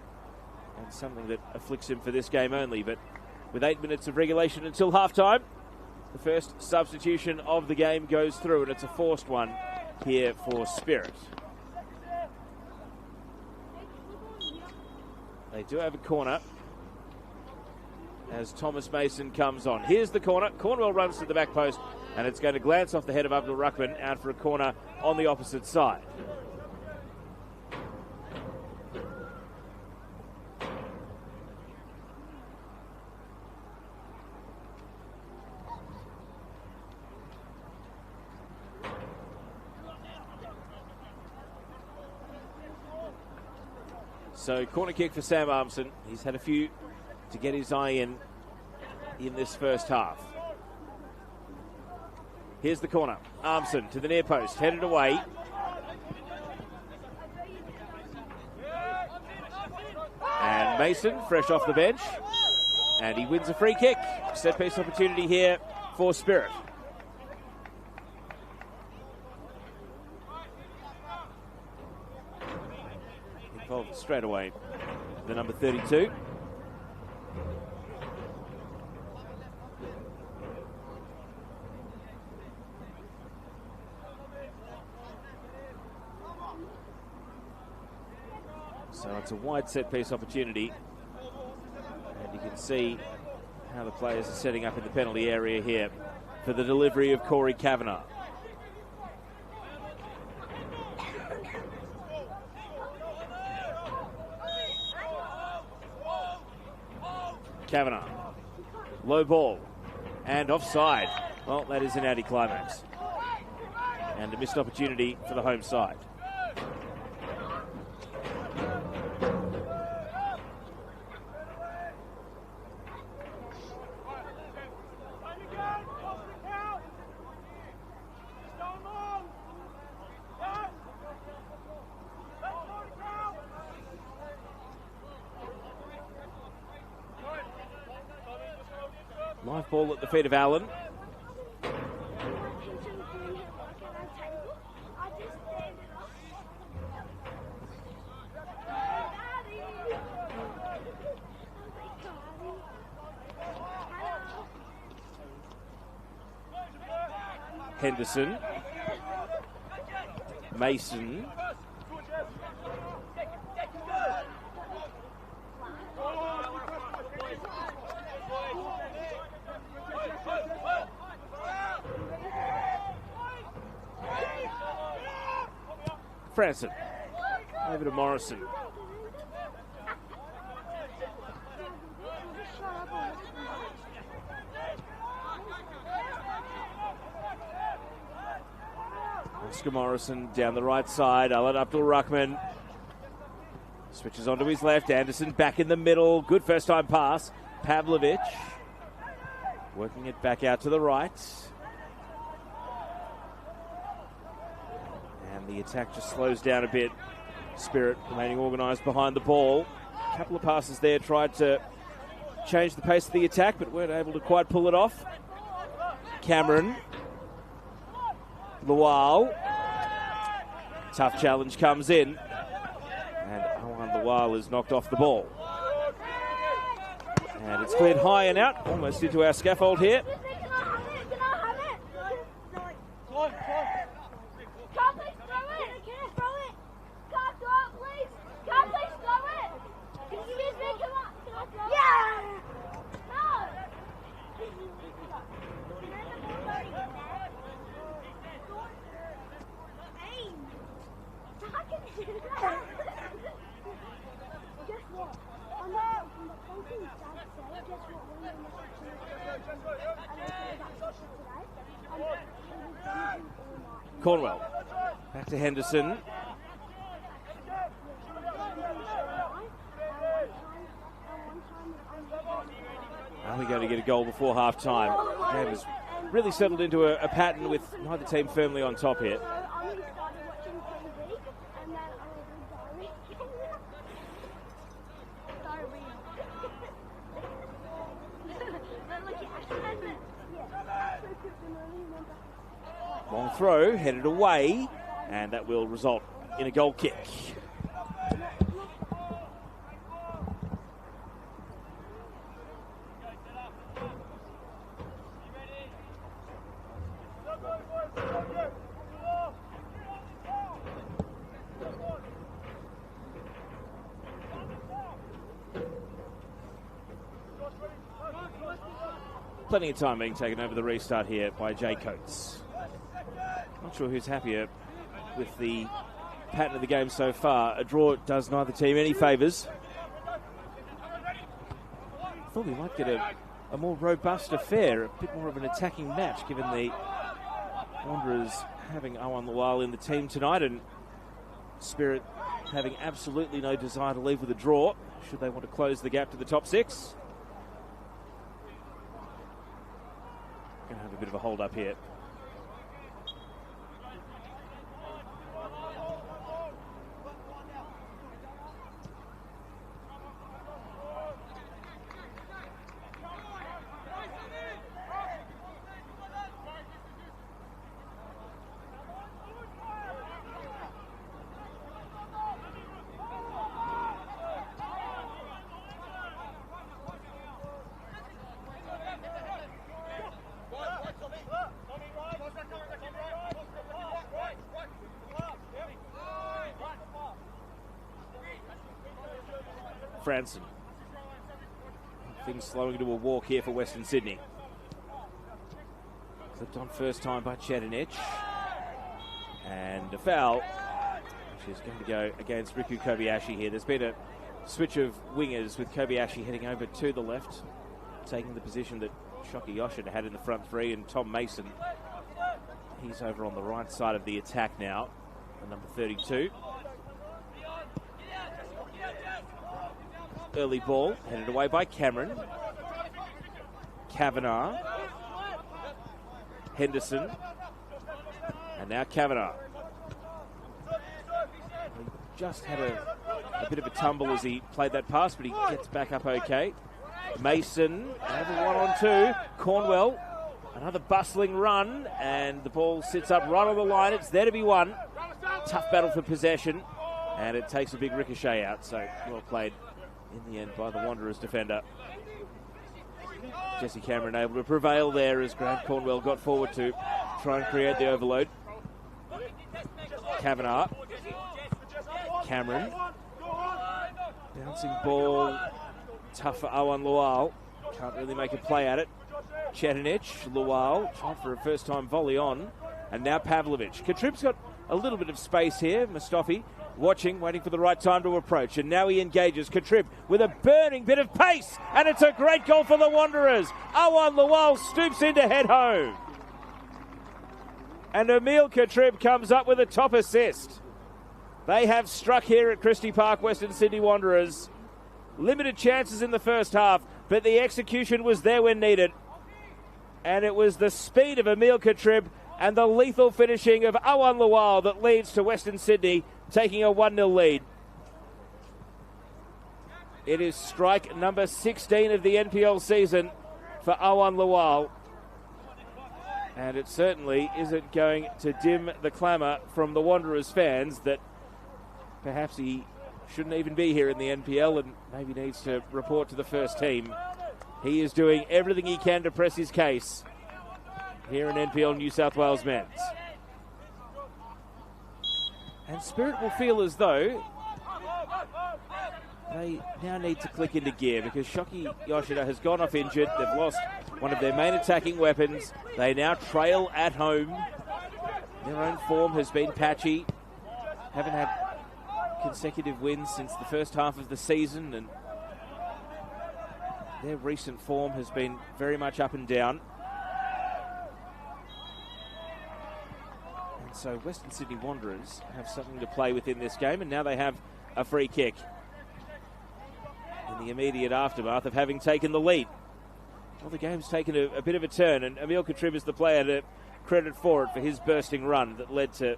and something that afflicts him for this game only. But with 8 minutes of regulation until halftime, the first substitution of the game goes through, and it's a forced one here for Spirit. They do have a corner as Thomas Mason comes on. Here's the corner. Cornwell runs to the back post, and it's going to glance off the head of Abdul Rahman out for a corner on the opposite side. So corner kick for Sam Armson. He's had a few to get his eye in this first half. Here's the corner. Armson to the near post, headed away. And Mason, fresh off the bench. And he wins a free kick. Set piece opportunity here for Spirit. Involved straight away, the number 32. So it's a wide set piece opportunity. And you can see how the players are setting up in the penalty area here for the delivery of Corey Kavanagh. Kavanagh, low ball, and offside. Well, that is an anticlimax. And a missed opportunity for the home side. Live ball at the feet of Allen. Henderson. Mason. Franson. Over to Morrison. Oscar Morrison down the right side. Alan Abdul Rahman switches onto his left. Anderson back in the middle. Good first time pass. Pavlovic working it back out to the right. And the attack just slows down a bit. Spirit remaining organised behind the ball. A couple of passes there tried to change the pace of the attack, but weren't able to quite pull it off. Cameron. Lawal. Tough challenge comes in. And Owen Lawal is knocked off the ball. And it's cleared high and out, almost into our scaffold here. Cornwell. Back to Henderson. Are we going to get a goal before half-time? The game has really settled into a pattern with neither team firmly on top here. Long throw, headed away, and that will result in a goal kick. Plenty of time being taken over the restart here by Jay Coates. Not sure who's happier with the pattern of the game so far. A draw does neither team any favours. I thought we might get a more robust affair, a bit more of an attacking match, given the Wanderers having Owen Lawal in the team tonight and Spirit having absolutely no desire to leave with a draw, should they want to close the gap to the top 6. Going to have a bit of a hold up here. Franson. Things slowing to a walk here for Western Sydney. Clipped on first time by Chedinich. And a foul, which is going to go against Riku Kobayashi here. There's been a switch of wingers with Kobayashi heading over to the left, taking the position that Shoki Yoshida had in the front three, and Tom Mason, he's over on the right side of the attack now, the number 32. Early ball, headed away by Cameron. Kavanagh. Henderson. And now Kavanagh. He just had a bit of a tumble as he played that pass, but he gets back up okay. Mason, another 1-on-2. Cornwell, another bustling run, and the ball sits up right on the line. It's there to be won. Tough battle for possession, and it takes a big ricochet out, so well played in the end by the Wanderers defender. Jesse Cameron able to prevail there as Grant Cornwell got forward to try and create the overload. Kavanagh. Cameron. Bouncing ball. Tough for Owen Lual. Can't really make a play at it. Chedinich. Lual tried for a first-time volley on. And now Pavlovich. Katrip's got a little bit of space here. Mustafi watching, waiting for the right time to approach. And now he engages Katrip with a burning bit of pace. And it's a great goal for the Wanderers. Owen Lual stoops in to head home. And Emil Katrip comes up with a top assist. They have struck here at Christie Park, Western Sydney Wanderers. Limited chances in the first half, but the execution was there when needed. And it was the speed of Emil Katrip and the lethal finishing of Owen Lual that leads to Western Sydney taking a 1-0 lead. It is strike number 16 of the NPL season for Owen Lual. And it certainly isn't going to dim the clamour from the Wanderers fans that perhaps he shouldn't even be here in the NPL and maybe needs to report to the first team. He is doing everything he can to press his case here in NPL New South Wales men's. And Spirit will feel as though they now need to click into gear because Shoki Yoshida has gone off injured. They've lost one of their main attacking weapons. They now trail at home. Their own form has been patchy. Haven't had consecutive wins since the first half of the season, and their recent form has been very much up and down. And so Western Sydney Wanderers have something to play with in this game, and now they have a free kick in the immediate aftermath of having taken the lead. Well, the game's taken a bit of a turn, and Emil Katrip is the player to credit for it for his bursting run that led to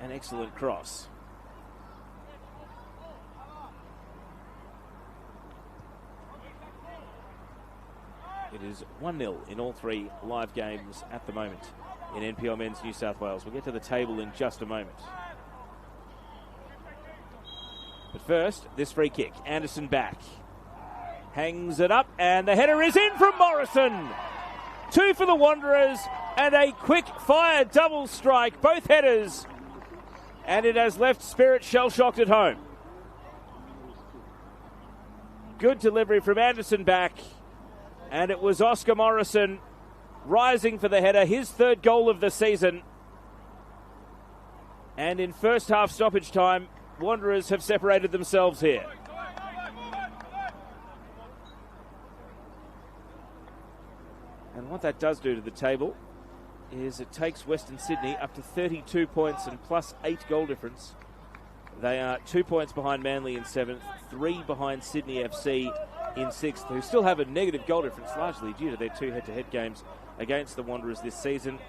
an excellent cross. It is 1-0 in all three live games at the moment in NPL Men's New South Wales. We'll get to the table in just a moment. But first, this free kick. Anderson back. Hangs it up, and the header is in from Morrison. 2 for the Wanderers, and a quick-fire double strike. Both headers, and it has left Spirit shell-shocked at home. Good delivery from Anderson back. And it was Oscar Morrison rising for the header, his third goal of the season. And in first half stoppage time, Wanderers have separated themselves here. And what that does do to the table is it takes Western Sydney up to 32 points and plus 8 goal difference They are 2 points behind Manly in 7th, 3 behind Sydney FC in 6th, who still have a negative goal difference, largely due to their 2 head-to-head games against the Wanderers this season.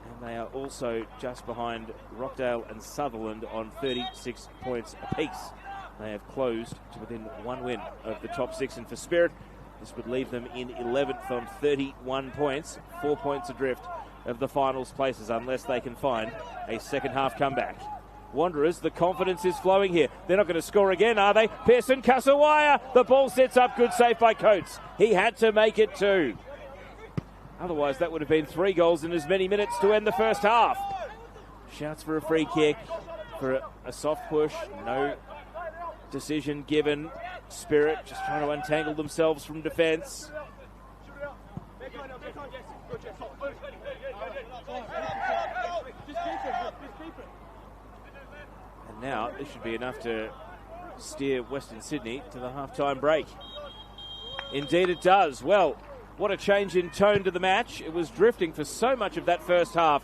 And they are also just behind Rockdale and Sutherland on 36 points apiece. They have closed to within 1 win of the top 6, and for Spirit, this would leave them in 11th on 31 points, 4 points adrift of the finals places, unless they can find a second-half comeback. Wanderers, the confidence is flowing here. They're not going to score again, are they? Pearson Kasawaya, the ball sets up, good save by Coates. He had to make it 2. Otherwise, that would have been 3 goals in as many minutes to end the first half. Shouts for a free kick, for a soft push, no decision given. Spirit just trying to untangle themselves from defence. And now this should be enough to steer Western Sydney to the half-time break. Indeed it does. Well, what a change in tone to the match. It was drifting for so much of that first half,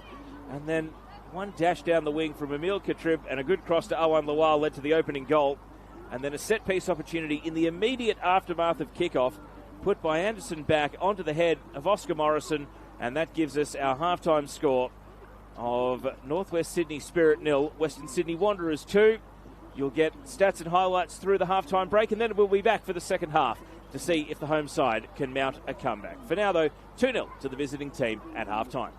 and then one dash down the wing from Emil Katrib and a good cross to Owen Lawal led to the opening goal, and then a set-piece opportunity in the immediate aftermath of kickoff put by Anderson back onto the head of Oscar Morrison, and that gives us our half-time score of Northwest Sydney Spirit 0, Western Sydney Wanderers 2. You'll get stats and highlights through the half-time break, and then we'll be back for the second half to see if the home side can mount a comeback. For now, though, 2-0 to the visiting team at half-time.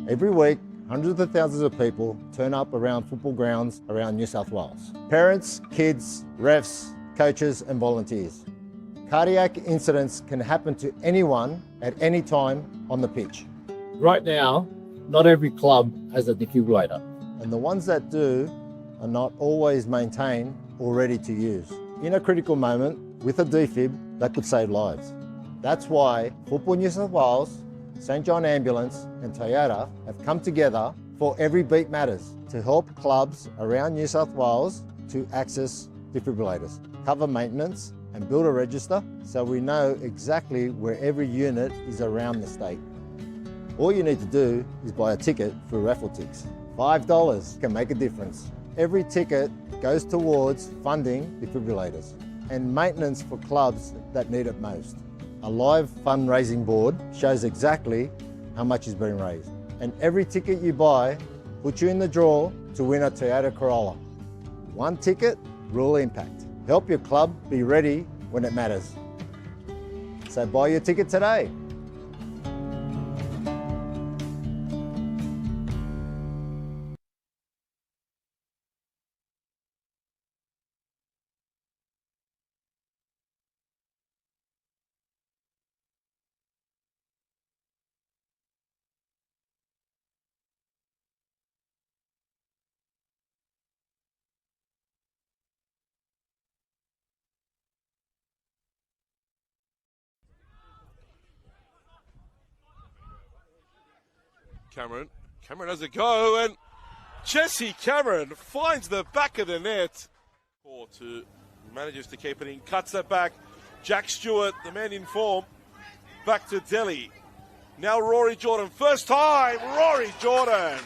Every week, hundreds of thousands of people turn up around football grounds around New South Wales. Parents, kids, refs, coaches and volunteers. Cardiac incidents can happen to anyone at any time on the pitch. Right now, not every club has a defibrillator. And the ones that do are not always maintained or ready to use. In a critical moment, with a defib, that could save lives. That's why Football New South Wales, St John Ambulance and Toyota have come together for Every Beat Matters to help clubs around New South Wales to access defibrillators, cover maintenance and build a register so we know exactly where every unit is around the state. All you need to do is buy a ticket through raffle ticks. $5 can make a difference. Every ticket goes towards funding defibrillators and maintenance for clubs that need it most. A live fundraising board shows exactly how much is being raised. And every ticket you buy puts you in the draw to win a Toyota Corolla. One ticket, real impact. Help your club be ready when it matters. So buy your ticket today. Cameron has a go, and Jesse Cameron finds the back of the net. Manages to keep it in, cuts it back. Jack Stewart, the man in form, back to Delhi. Now Rory Jordan, first time, Rory Jordan.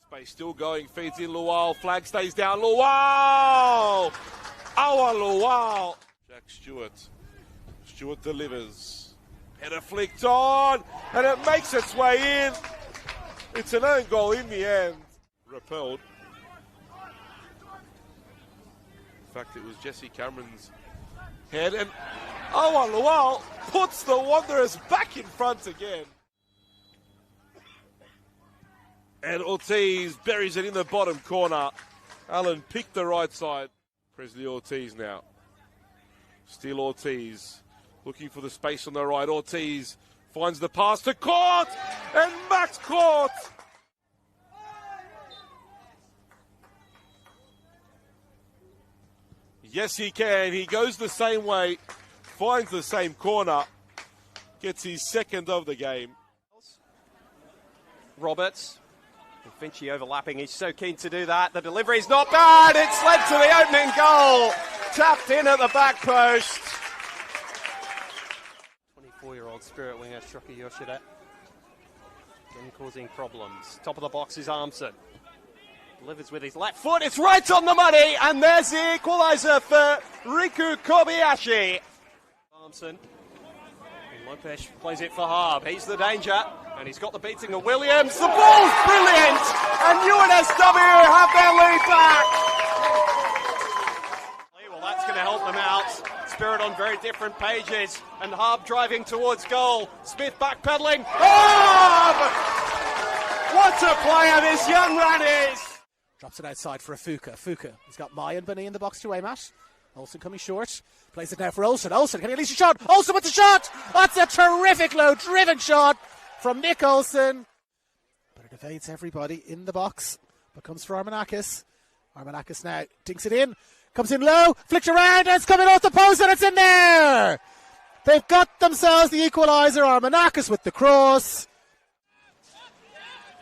Space still going, feeds in Lual, flag stays down, Lual! Our Lual! Jack Stewart delivers. Header flicked on, and it makes its way in. It's an own goal in the end. Repelled. In fact, it was Jesse Cameron's head, and Owen Lual puts the Wanderers back in front again. And Ortiz buries it in the bottom corner. Allen picked the right side. Presley Ortiz now. Still Ortiz. Looking for the space on the right. Ortiz finds the pass to Court. And Max Court. Yes, he can. He goes the same way. Finds the same corner. Gets his second of the game. Roberts. Finchie overlapping, he's so keen to do that. The delivery's not bad, it's led to the opening goal. Tapped in at the back post. 24-year-old spirit winger Shoki Yoshida. Then causing problems. Top of the box is Armson. Delivers with his left foot, it's right on the money, and there's the equaliser for Riku Kobayashi. Armson. Lopez plays it for Harb. He's the danger, and he's got the beating of Williams. The ball's brilliant, and NSW have their lead back. Well, that's going to help them out. Spirit on very different pages, and Harb driving towards goal. Smith backpedaling. Harb! What a player this young man is! Drops it outside for a Fuka. Fuka, he's got Mayan Bani in the box to Waymat. Olsen coming short. Plays it now for Olsen. Olsen, can he release a shot? Olsen with the shot! That's a terrific low-driven shot from Nick Olsen. But it evades everybody in the box. But comes for Armanakis. Armanakis now dinks it in. Comes in low, flicked around, and it's coming off the post, and it's in there! They've got themselves the equaliser. Armanakis with the cross.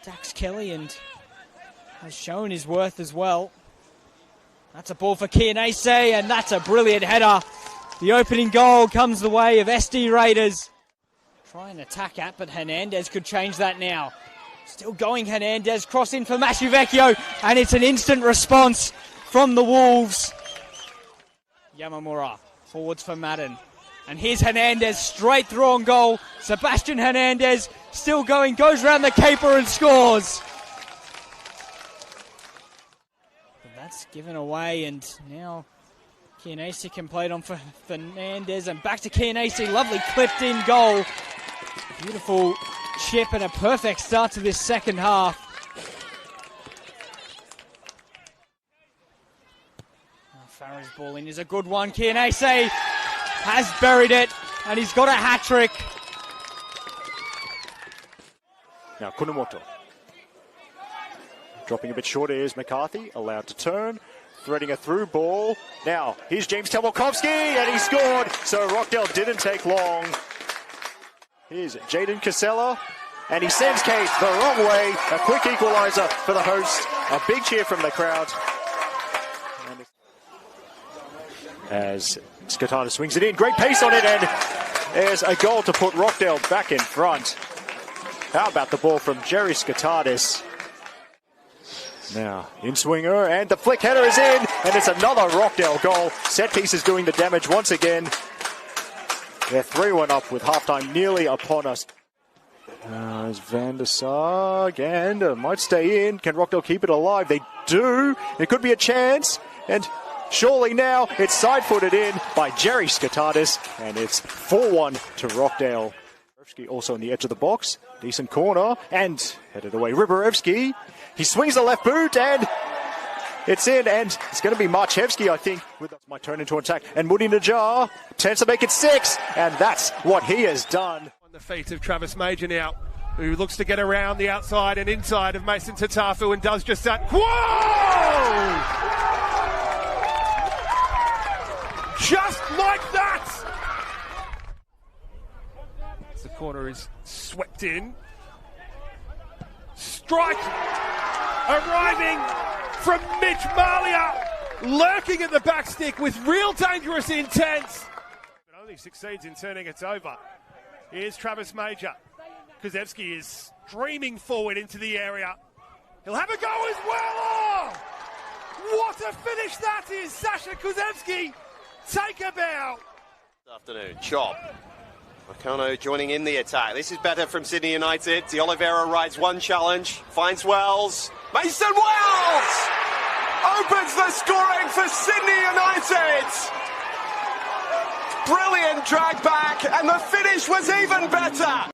Dax Kelly and has shown his worth as well. That's a ball for Kianese, and that's a brilliant header. The opening goal comes the way of SD Raiders. Try and attack at, but Hernandez could change that now. Still going Hernandez, cross in for Masuvecchio, and it's an instant response from the Wolves. Yamamura, forwards for Madden. And here's Hernandez, straight through on goal. Sebastian Hernandez, still going, goes round the keeper and scores. That's given away, and now Kianese can play it on for Fernandez, and back to Kianese, lovely clipped in goal. Beautiful chip and a perfect start to this second half. Farah's ball in is a good one. Kianese has buried it, and he's got a hat-trick. Now Kunamoto. Dropping a bit short is McCarthy, allowed to turn, threading a through ball. Now, here's James Telmokovsky, and he scored, so Rockdale didn't take long. Here's Jaden Casella, and he sends Kate the wrong way. A quick equaliser for the host. A big cheer from the crowd. As Skatana swings it in, great pace on it, and there's a goal to put Rockdale back in front. How about the ball from Jerry Skatadis? Now, in-swinger, and the flick header is in, and it's another Rockdale goal. Set piece is doing the damage once again. They're 3-1 up with halftime nearly upon us. As Van der Sar, and might stay in. Can Rockdale keep it alive? They do. It could be a chance, and surely now it's side-footed in by Jerry Skatadis, and it's 4-1 to Rockdale. Also on the edge of the box, decent corner, and headed away. Riborevsky, he swings the left boot, and it's in, and it's going to be Marchevsky, I think. Might turn into an attack, and Moody Najjar tends to make it 6, and that's what he has done. On the feet of Travis Major now, who looks to get around the outside and inside of Mason Tatafu, and does just that. Whoa! Just like that! The corner is swept in. Strike arriving from Mitch Malia, lurking at the back stick with real dangerous intent. But only succeeds in turning it over. Here's Travis Major. Kozewski is streaming forward into the area. He'll have a go as well. Oh! What a finish that is, Sasha Kozewski. Take a bow. Good afternoon. Chop. Marcano joining in the attack. This is better from Sydney United. De Oliveira rides one challenge, finds Wells. Mason Wells opens the scoring for Sydney United. Brilliant drag back, and the finish was even better.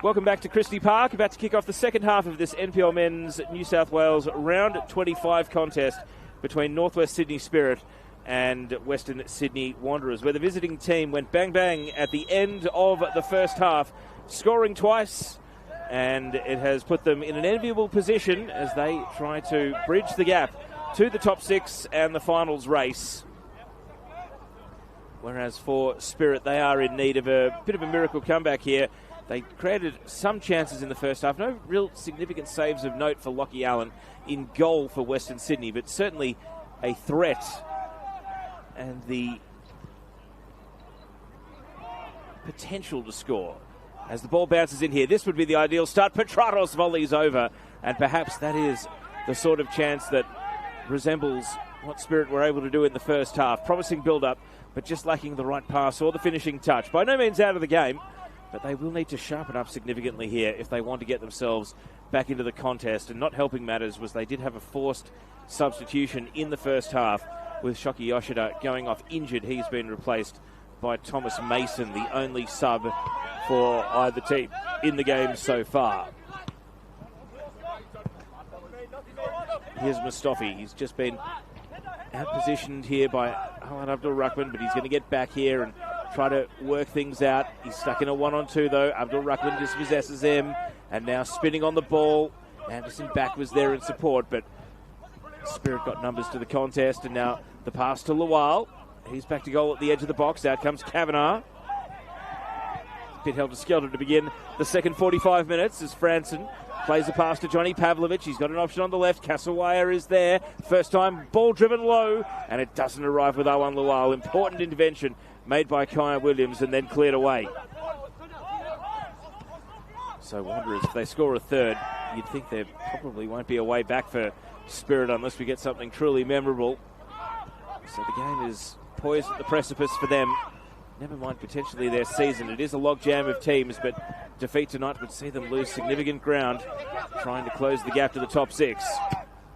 Welcome back to Christie Park. About to kick off the second half of this NPL Men's New South Wales Round 25 contest between Northwest Sydney Spirit and Western Sydney Wanderers, where the visiting team went bang-bang at the end of the first half, scoring twice, and it has put them in an enviable position as they try to bridge the gap to the top six and the finals race. Whereas for Spirit, they are in need of a bit of a miracle comeback here. They created some chances in the first half. No real significant saves of note for Lockie Allen in goal for Western Sydney, but certainly a threat. And the potential to score. As the ball bounces in here, this would be the ideal start. Petraros volleys over, and perhaps that is the sort of chance that resembles what Spirit were able to do in the first half. Promising build-up, but just lacking the right pass or the finishing touch. By no means out of the game, but they will need to sharpen up significantly here if they want to get themselves back into the contest. And not helping matters was they did have a forced substitution in the first half with Shoki Yoshida going off injured. He's been replaced by Thomas Mason, the only sub for either team in the game so far. Here's Mustafi. He's just been outpositioned here by Alan Abdul Rahman, but he's going to get back here and try to work things out. He's stuck in a 1-on-2 though. Abdul Rahman dispossesses him, and now spinning on the ball. Anderson back was there in support, but Spirit got numbers to the contest, and now the pass to Lawal. He's back to goal at the edge of the box. Out comes Kavanagh. Bit held to skelter to begin the second 45 minutes as Franson plays a pass to Johnny Pavlovich. He's got an option on the left. Castlewire is there. First time ball driven low, and it doesn't arrive with Awan Lawal. Important intervention made by Kaya Williams and then cleared away. So Wanderers, if they score a third, you'd think there probably won't be a way back for Spirit unless we get something truly memorable. So the game is poised at the precipice for them. Never mind potentially their season. It is a logjam of teams, but defeat tonight would see them lose significant ground trying to close the gap to the top six.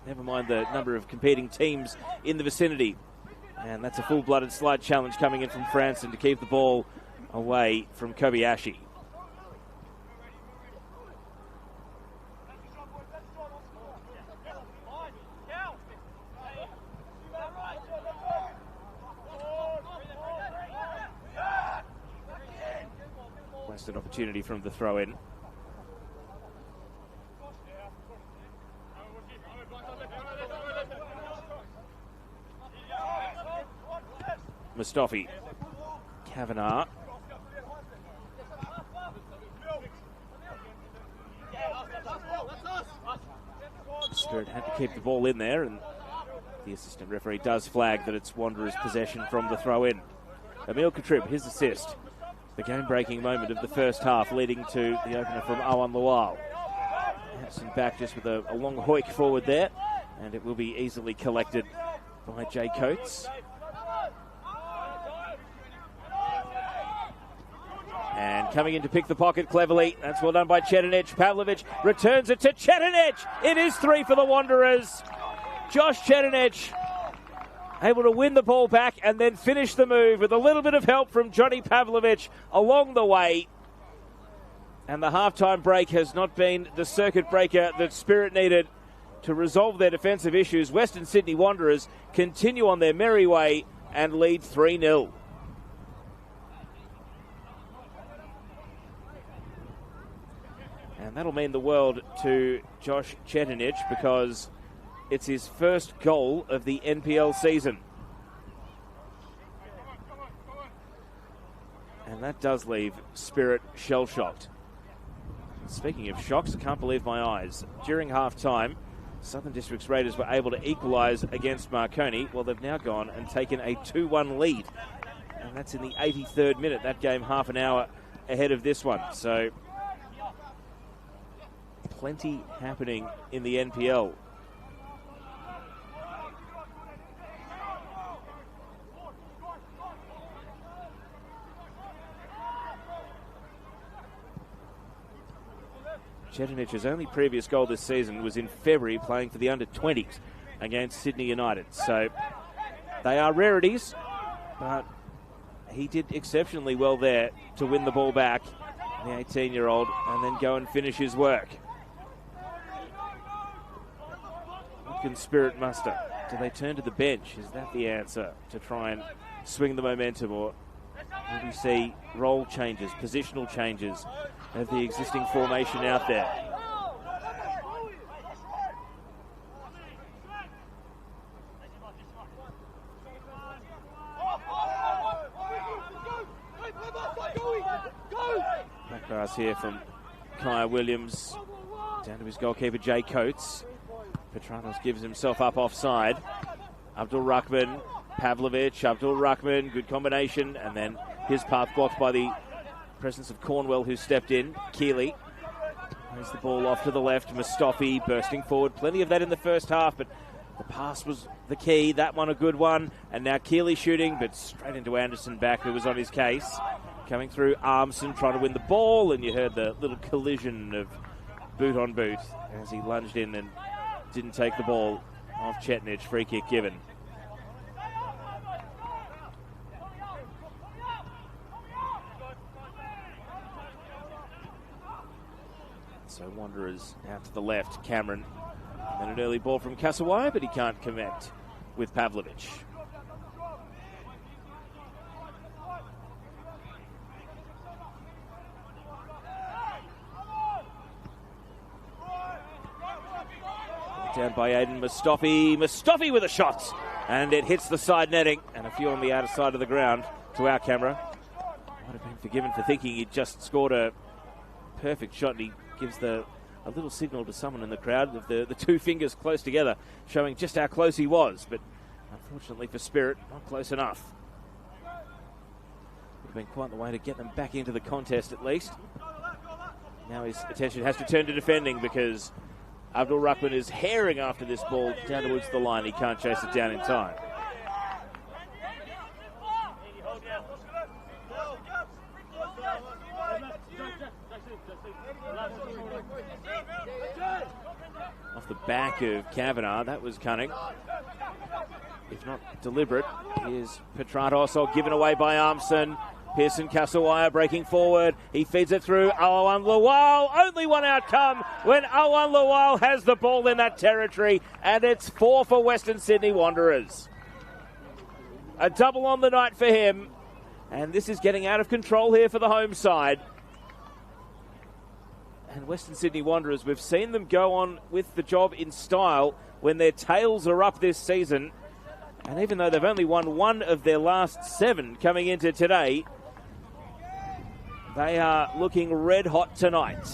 Never mind the number of competing teams in the vicinity. And that's a full-blooded slide challenge coming in from Franson to keep the ball away from Kobayashi. An opportunity from the throw-in. Mustafi. Kavanagh. Spirit had to keep the ball in there, and the assistant referee does flag that it's Wanderers' possession from the throw-in. Emil Katrib, his assist. The game-breaking moment of the first half, leading to the opener from Awan Lawal. Hanson back just with a long hoik forward there, and it will be easily collected by Jay Coates. And coming in to pick the pocket cleverly, that's well done by Chetinich. Pavlovich returns it to Chetinich. It is 3 for the Wanderers. Josh Chetinich able to win the ball back and then finish the move with a little bit of help from Johnny Pavlovich along the way. And the halftime break has not been the circuit breaker that Spirit needed to resolve their defensive issues. Western Sydney Wanderers continue on their merry way and lead 3-0. And that'll mean the world to Josh Chetinich because it's his first goal of the NPL season. And that does leave Spirit shell-shocked. Speaking of shocks, I can't believe my eyes. During half-time, Southern District's Raiders were able to equalise against Marconi. Well, they've now gone and taken a 2-1 lead. And that's in the 83rd minute. That game half an hour ahead of this one. So plenty happening in the NPL. Chetinich's only previous goal this season was in February playing for the under-20s against Sydney United. So they are rarities, but he did exceptionally well there to win the ball back the 18-year-old, and then go and finish his work. What can Spirit muster? Do they turn to the bench? Is that the answer to try and swing the momentum, or will we see role changes, positional changes of the existing formation out there? Back pass here from Kaya Williams down to his goalkeeper Jay Coates. Petranos gives himself up offside. Abdul Rahman, Pavlovich, Abdul Rahman, good combination, and then his path blocked by the presence of Cornwell, who stepped in. Keeley plays the ball off to the left. Mustafi bursting forward. Plenty of that in the first half, but the pass was the key. That one a good one. And now Keeley shooting, but straight into Anderson back, who was on his case. Coming through, Armson trying to win the ball, and you heard the little collision of boot on boot as he lunged in and didn't take the ball off Chetnich. Free kick given. So Wanderers out to the left, Cameron. And then an early ball from Kasawai, but he can't connect with Pavlovich. Down by Aiden Mustafi. Mustafi with a shot. And it hits the side netting. And a few on the outer side of the ground to our camera. Might have been forgiven for thinking he'd just scored a perfect shot. And he gives a little signal to someone in the crowd with the two fingers close together, showing just how close he was. But unfortunately for Spirit, not close enough. Would have been quite the way to get them back into the contest at least. Now his attention has to turn to defending, because Abdul Rahman is herring after this ball down towards the line. He can't chase it down in time. Off the back of Kavanagh, that was cunning, if not deliberate. Here's Petratos, given away by Armson. Pearson Kasawaya breaking forward. He feeds it through Awan Lawal. Only one outcome when Awan Lawal has the ball in that territory, and it's 4 for Western Sydney Wanderers. A double on the night for him, and this is getting out of control here for the home side. And Western Sydney Wanderers, we've seen them go on with the job in style when their tails are up this season. And even though they've only won one of their last 7 coming into today, they are looking red hot tonight.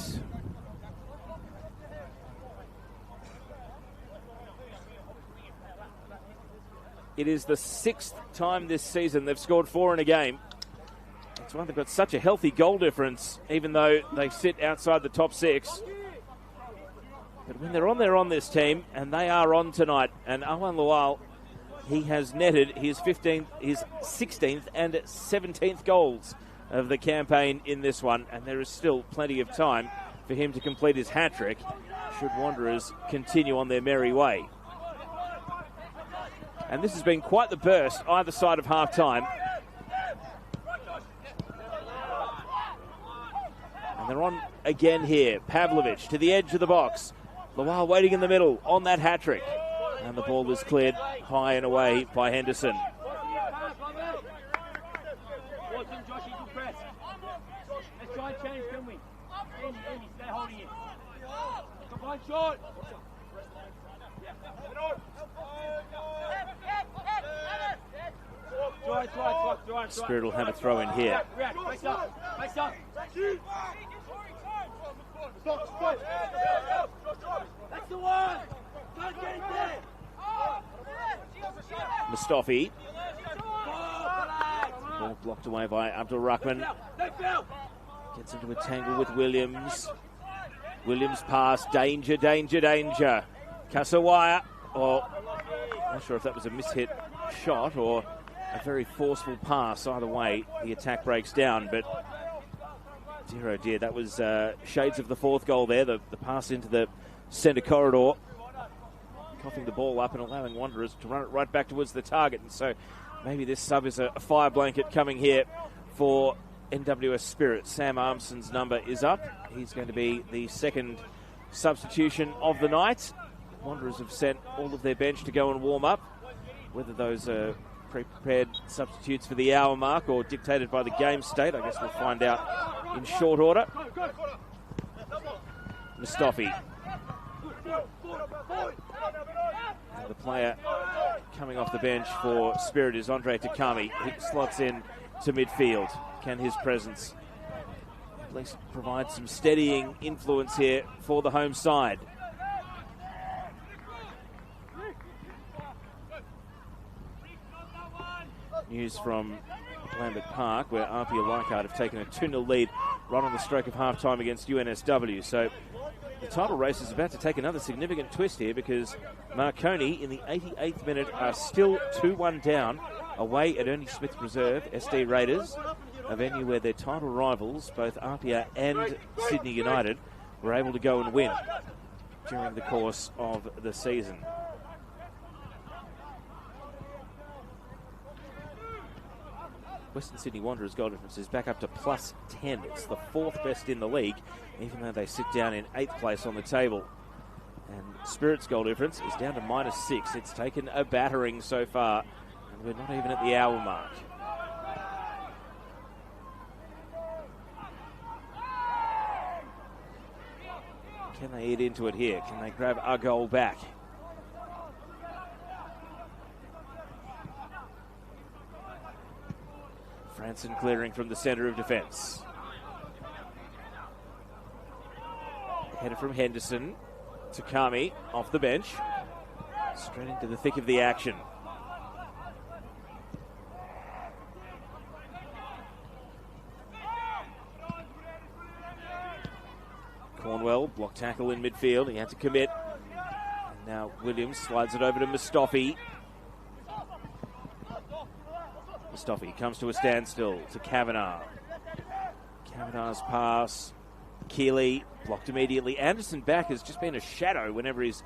It is the 6th time this season they've scored 4 in a game. That's why they've got such a healthy goal difference, even though they sit outside the top 6. But when they're on this team, and they are on tonight, and Awan Lawal, he has netted his 16th and 17th goals of the campaign in this one, and there is still plenty of time for him to complete his hat-trick should Wanderers continue on their merry way. And this has been quite the burst either side of half-time. And they're on again here. Pavlovich to the edge of the box. Lawal waiting in the middle on that hat-trick. And the ball is cleared high and away by Henderson. Let's try and change, can we? Amy, stay holding it. Come on, shot. Spirit will have a throw in here. Face up. That's the one. Can't get it there. Mustafi. Ball blocked away by Abdul Rahman. Gets into a tangle with Williams. Williams pass. Danger. Kasawaya. I'm not sure if that was a mishit shot or a very forceful pass. Either way, the attack breaks down. But dear oh dear, that was shades of the 4th goal there. The pass into the centre corridor. Coughing the ball up and allowing Wanderers to run it right back towards the target. And so maybe this sub is a fire blanket coming here for NWS Spirit. Sam Armson's number is up. He's going to be the second substitution of the night. Wanderers have sent all of their bench to go and warm up. Whether those are pre-prepared substitutes for the hour mark or dictated by the game state, I guess we'll find out in short order. Mustafi. And the player coming off the bench for Spirit is Andre Takami. He slots in to midfield. Can his presence at least provide some steadying influence here for the home side? News from Lambert Park, where RP Leichhardt have taken a 2-0 lead right on the stroke of half-time against UNSW. So the title race is about to take another significant twist here, because Marconi in the 88th minute are still 2-1 down away at Ernie Smith Reserve, SD Raiders, a venue where their title rivals, both RPA and Sydney United, were able to go and win during the course of the season. Western Sydney Wanderers' goal difference is back up to +10. It's the 4th best in the league, even though they sit down in 8th place on the table. And Spirit's goal difference is down to -6. It's taken a battering so far, and we're not even at the hour mark. Can they eat into it here? Can they grab a goal back? Franson clearing from the centre of defence. Header from Henderson. Takami off the bench. Straight into the thick of the action. Cornwell, block tackle in midfield. He had to commit. And now Williams slides it over to Mustafi. Mustafi comes to a standstill to Kavanagh. Kavanagh's pass. Keeley blocked immediately. Anderson back has just been a shadow whenever he's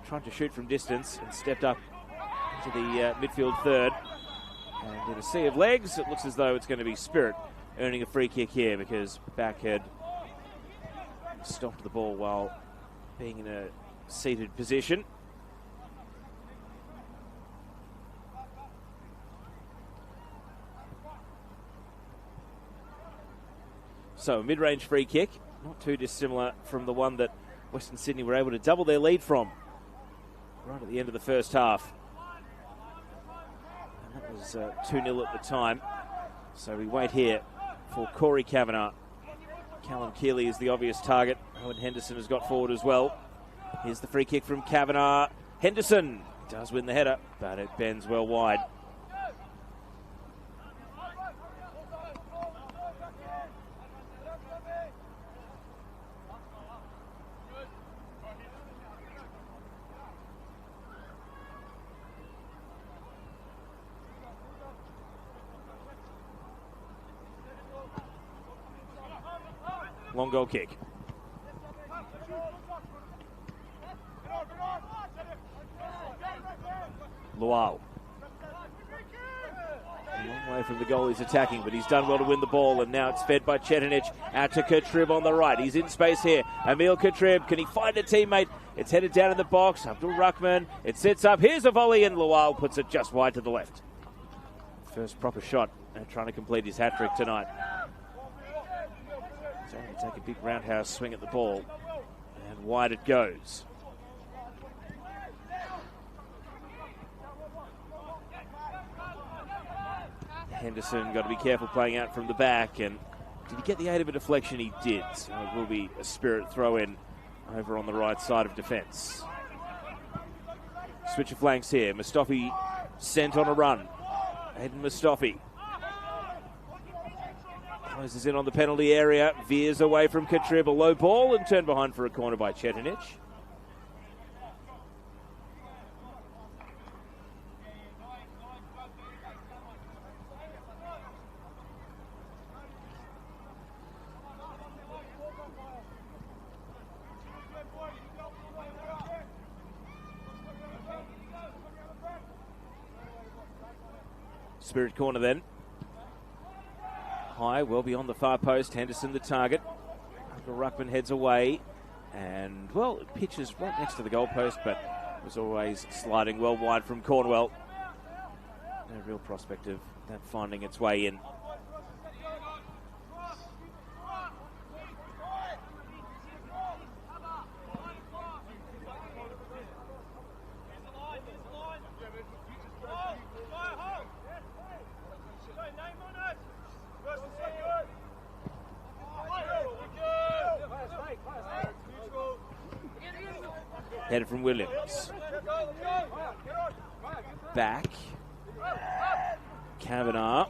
tried to shoot from distance, and stepped up into the midfield third. And in a sea of legs, it looks as though it's going to be Spirit earning a free kick here, because back had stopped the ball while being in a seated position. So a mid-range free kick, not too dissimilar from the one that Western Sydney were able to double their lead from right at the end of the first half. And that was 2-0 at the time. So we wait here for Corey Kavanagh. Callum Keeley is the obvious target. Owen Henderson has got forward as well. Here's the free kick from Kavanagh. Henderson does win the header, but it bends well wide. Long goal kick. Luau. A long way from the goal he's attacking, but he's done well to win the ball, and now it's fed by Chetinic out to Katrib on the right. He's in space here. Emil Katrib, can he find a teammate? It's headed down in the box. Abdul Rahman, it sits up. Here's a volley, and Luau puts it just wide to the left. First proper shot, and trying to complete his hat-trick tonight. Trying to take a big roundhouse swing at the ball, and wide it goes. Henderson got to be careful playing out from the back, and did he get the aid of a deflection? He did. So it will be a Spirit throw-in over on the right side of defence. Switch of flanks here. Mustafi sent on a run. Aiden Mustafi closes in on the penalty area, veers away from Katrib, a low ball, and turned behind for a corner by Chetinic. Spirit corner then. high, well beyond the far post. Henderson the target. Uncle Ruckman heads away. And, well, it pitches right next to the goalpost, but was always sliding well wide from Cornwell. No real prospect of that finding its way in. Headed from Williams. Back. Kavanagh.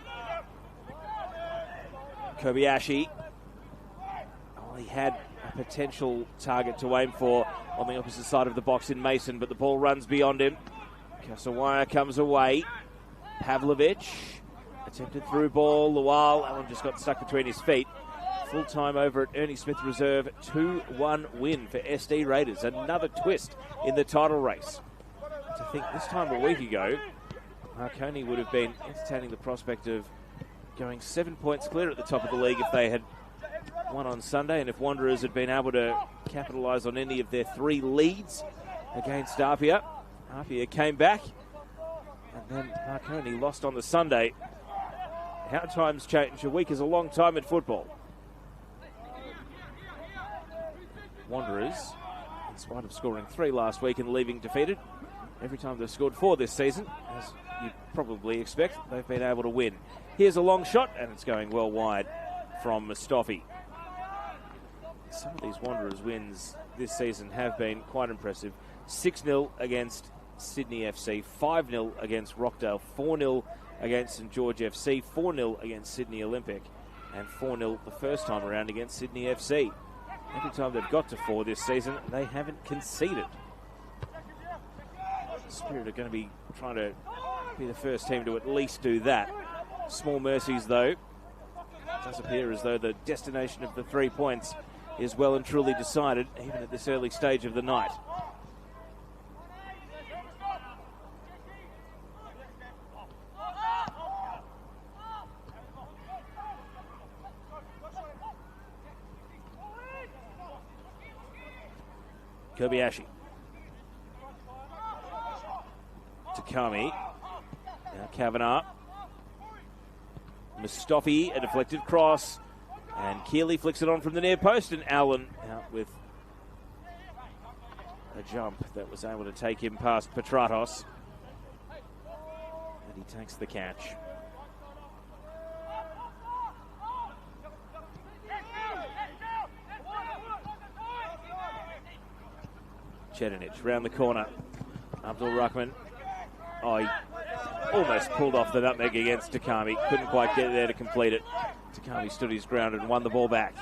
Kobayashi. Oh, he had a potential target to aim for on the opposite side of the box in Mason, but the ball runs beyond him. Kasawaya comes away. Pavlovich. Attempted through ball. Lual. That one just got stuck between his feet. Full time over at Ernie Smith Reserve. 2-1 win for SD Raiders. Another twist in the title race. To think this time a week ago, Marconi would have been entertaining the prospect of going 7 points clear at the top of the league if they had won on Sunday, and if Wanderers had been able to capitalise on any of their 3 leads against Apia. Apia came back, and then Marconi lost on the Sunday. How times change. A week is a long time in football. Wanderers, in spite of scoring 3 last week and leaving defeated, every time they've scored 4 this season, as you'd probably expect, they've been able to win. Here's a long shot, and it's going well wide from Mustafi. Some of these Wanderers wins this season have been quite impressive. 6-0 against Sydney FC, 5-0 against Rockdale, 4-0 against St George FC, 4-0 against Sydney Olympic, and 4-0 the first time around against Sydney FC. Every time they've got to 4 this season, they haven't conceded. Spirit are going to be trying to be the first team to at least do that. Small mercies, though. It does appear as though the destination of the 3 points is well and truly decided, even at this early stage of the night. Kobayashi. Takami. Now Kavanagh. Mustafi, a deflected cross. And Keeley flicks it on from the near post. And Allen out with a jump that was able to take him past Petratos. And he takes the catch. Chetinich round the corner. Abdul Ruckman. Oh, he almost pulled off the nutmeg against Takami. Couldn't quite get there to complete it. Takami stood his ground and won the ball back.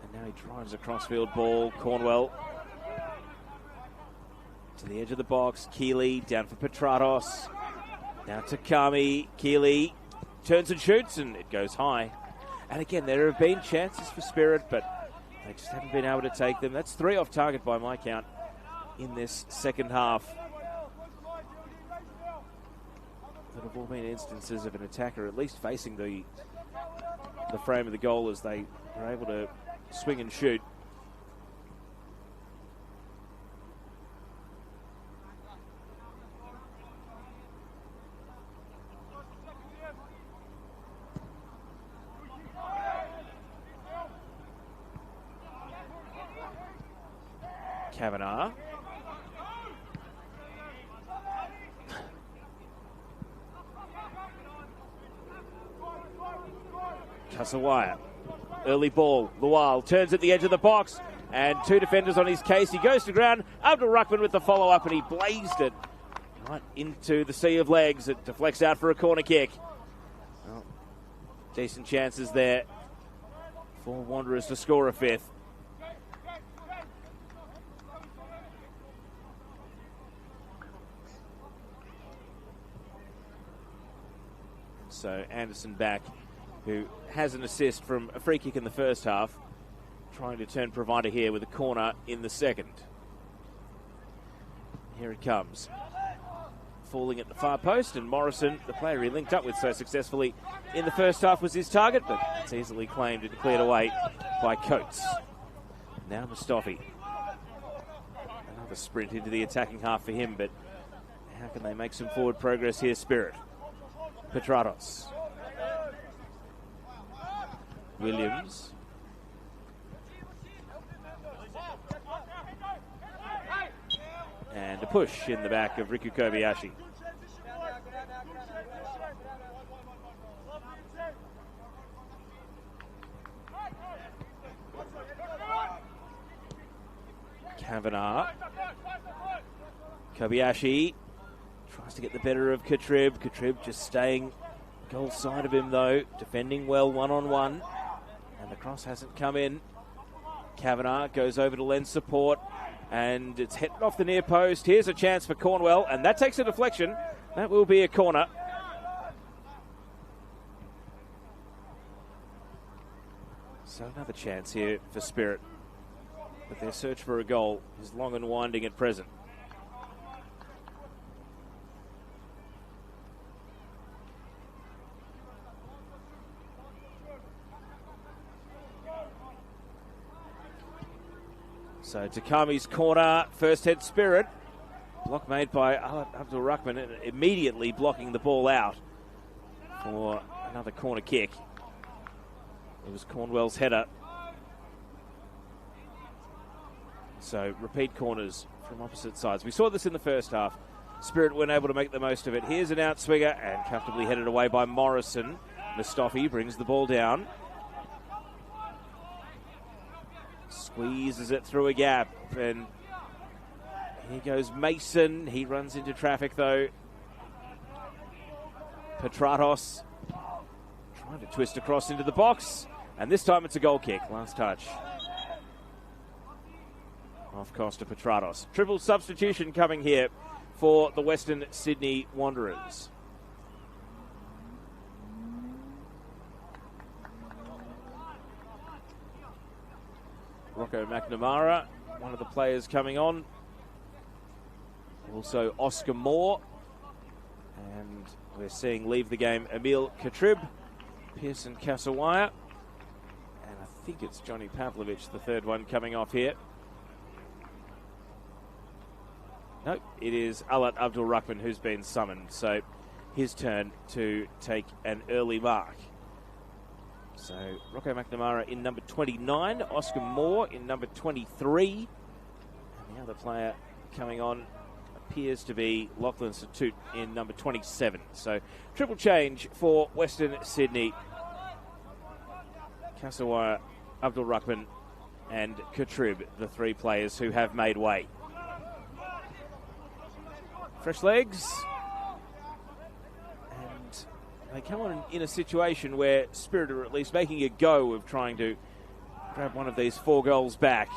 And now he drives a crossfield ball. Cornwell to the edge of the box. Keeley down for Petratos. Now Takami. Keeley turns and shoots, and it goes high. And again, there have been chances for Spirit, but they just haven't been able to take them. That's 3 off target by my count in this second half. That have all been instances of an attacker at least facing the frame of the goal as they are able to swing and shoot. Kavanagh. Kasawaya. Early ball. Lual turns at the edge of the box. And 2 defenders on his case. He goes to ground. Abdul Ruckman with the follow-up, and he blazed it right into the sea of legs. It deflects out for a corner kick. Well, decent chances there for Wanderers to score a 5th. So Anderson back, who has an assist from a free kick in the first half, trying to turn provider here with a corner in the second. Here it comes. falling at the far post, and Morrison, the player he linked up with so successfully in the first half, was his target, but it's easily claimed and cleared away by Coates. Now Mustafi. Another sprint into the attacking half for him, but how can they make some forward progress here, Spirit? Petratos. Williams. And a push in the back of Riku Kobayashi. Kavanagh. Kobayashi tries to get the better of Katrib. Katrib just staying goal side of him though, defending well one-on-one. And the cross hasn't come in. Kavanagh goes over to lend support, and it's headed off the near post. Here's a chance for Cornwell, and that takes a deflection. That will be a corner. So another chance here for Spirit. But their search for a goal is long and winding at present. So Takami's corner, first head Spirit. Block made by Abdul Rahman, immediately blocking the ball out for another corner kick. It was Cornwell's header. So repeat corners from opposite sides. We saw this in the first half. Spirit weren't able to make the most of it. Here's an outswinger and comfortably headed away by Morrison. Mustafi brings the ball down. Squeezes it through a gap, and here goes Mason. He runs into traffic though. Petratos trying to twist across into the box, and this time it's a goal kick. Last touch off Costa Petratos. Triple substitution coming here for the Western Sydney Wanderers. Rocco McNamara, one of the players coming on. Also Oscar Moore. And we're seeing leave the game Emil Katrib, Pearson Kasawaya, and I think it's Johnny Pavlovich, the third one coming off here. No, it is Alat Abdul Rahman who's been summoned. So his turn to take an early mark. So Rocco McNamara in number 29, Oscar Moore in number 23. And the other player coming on appears to be Lachlan Satut in number 27. So triple change for Western Sydney. Kasawaya, Abdul Rahman and Katrib, the three players who have made way. Fresh legs. And they come on in a situation where Spirit are at least making a go of trying to grab one of these 4 goals back.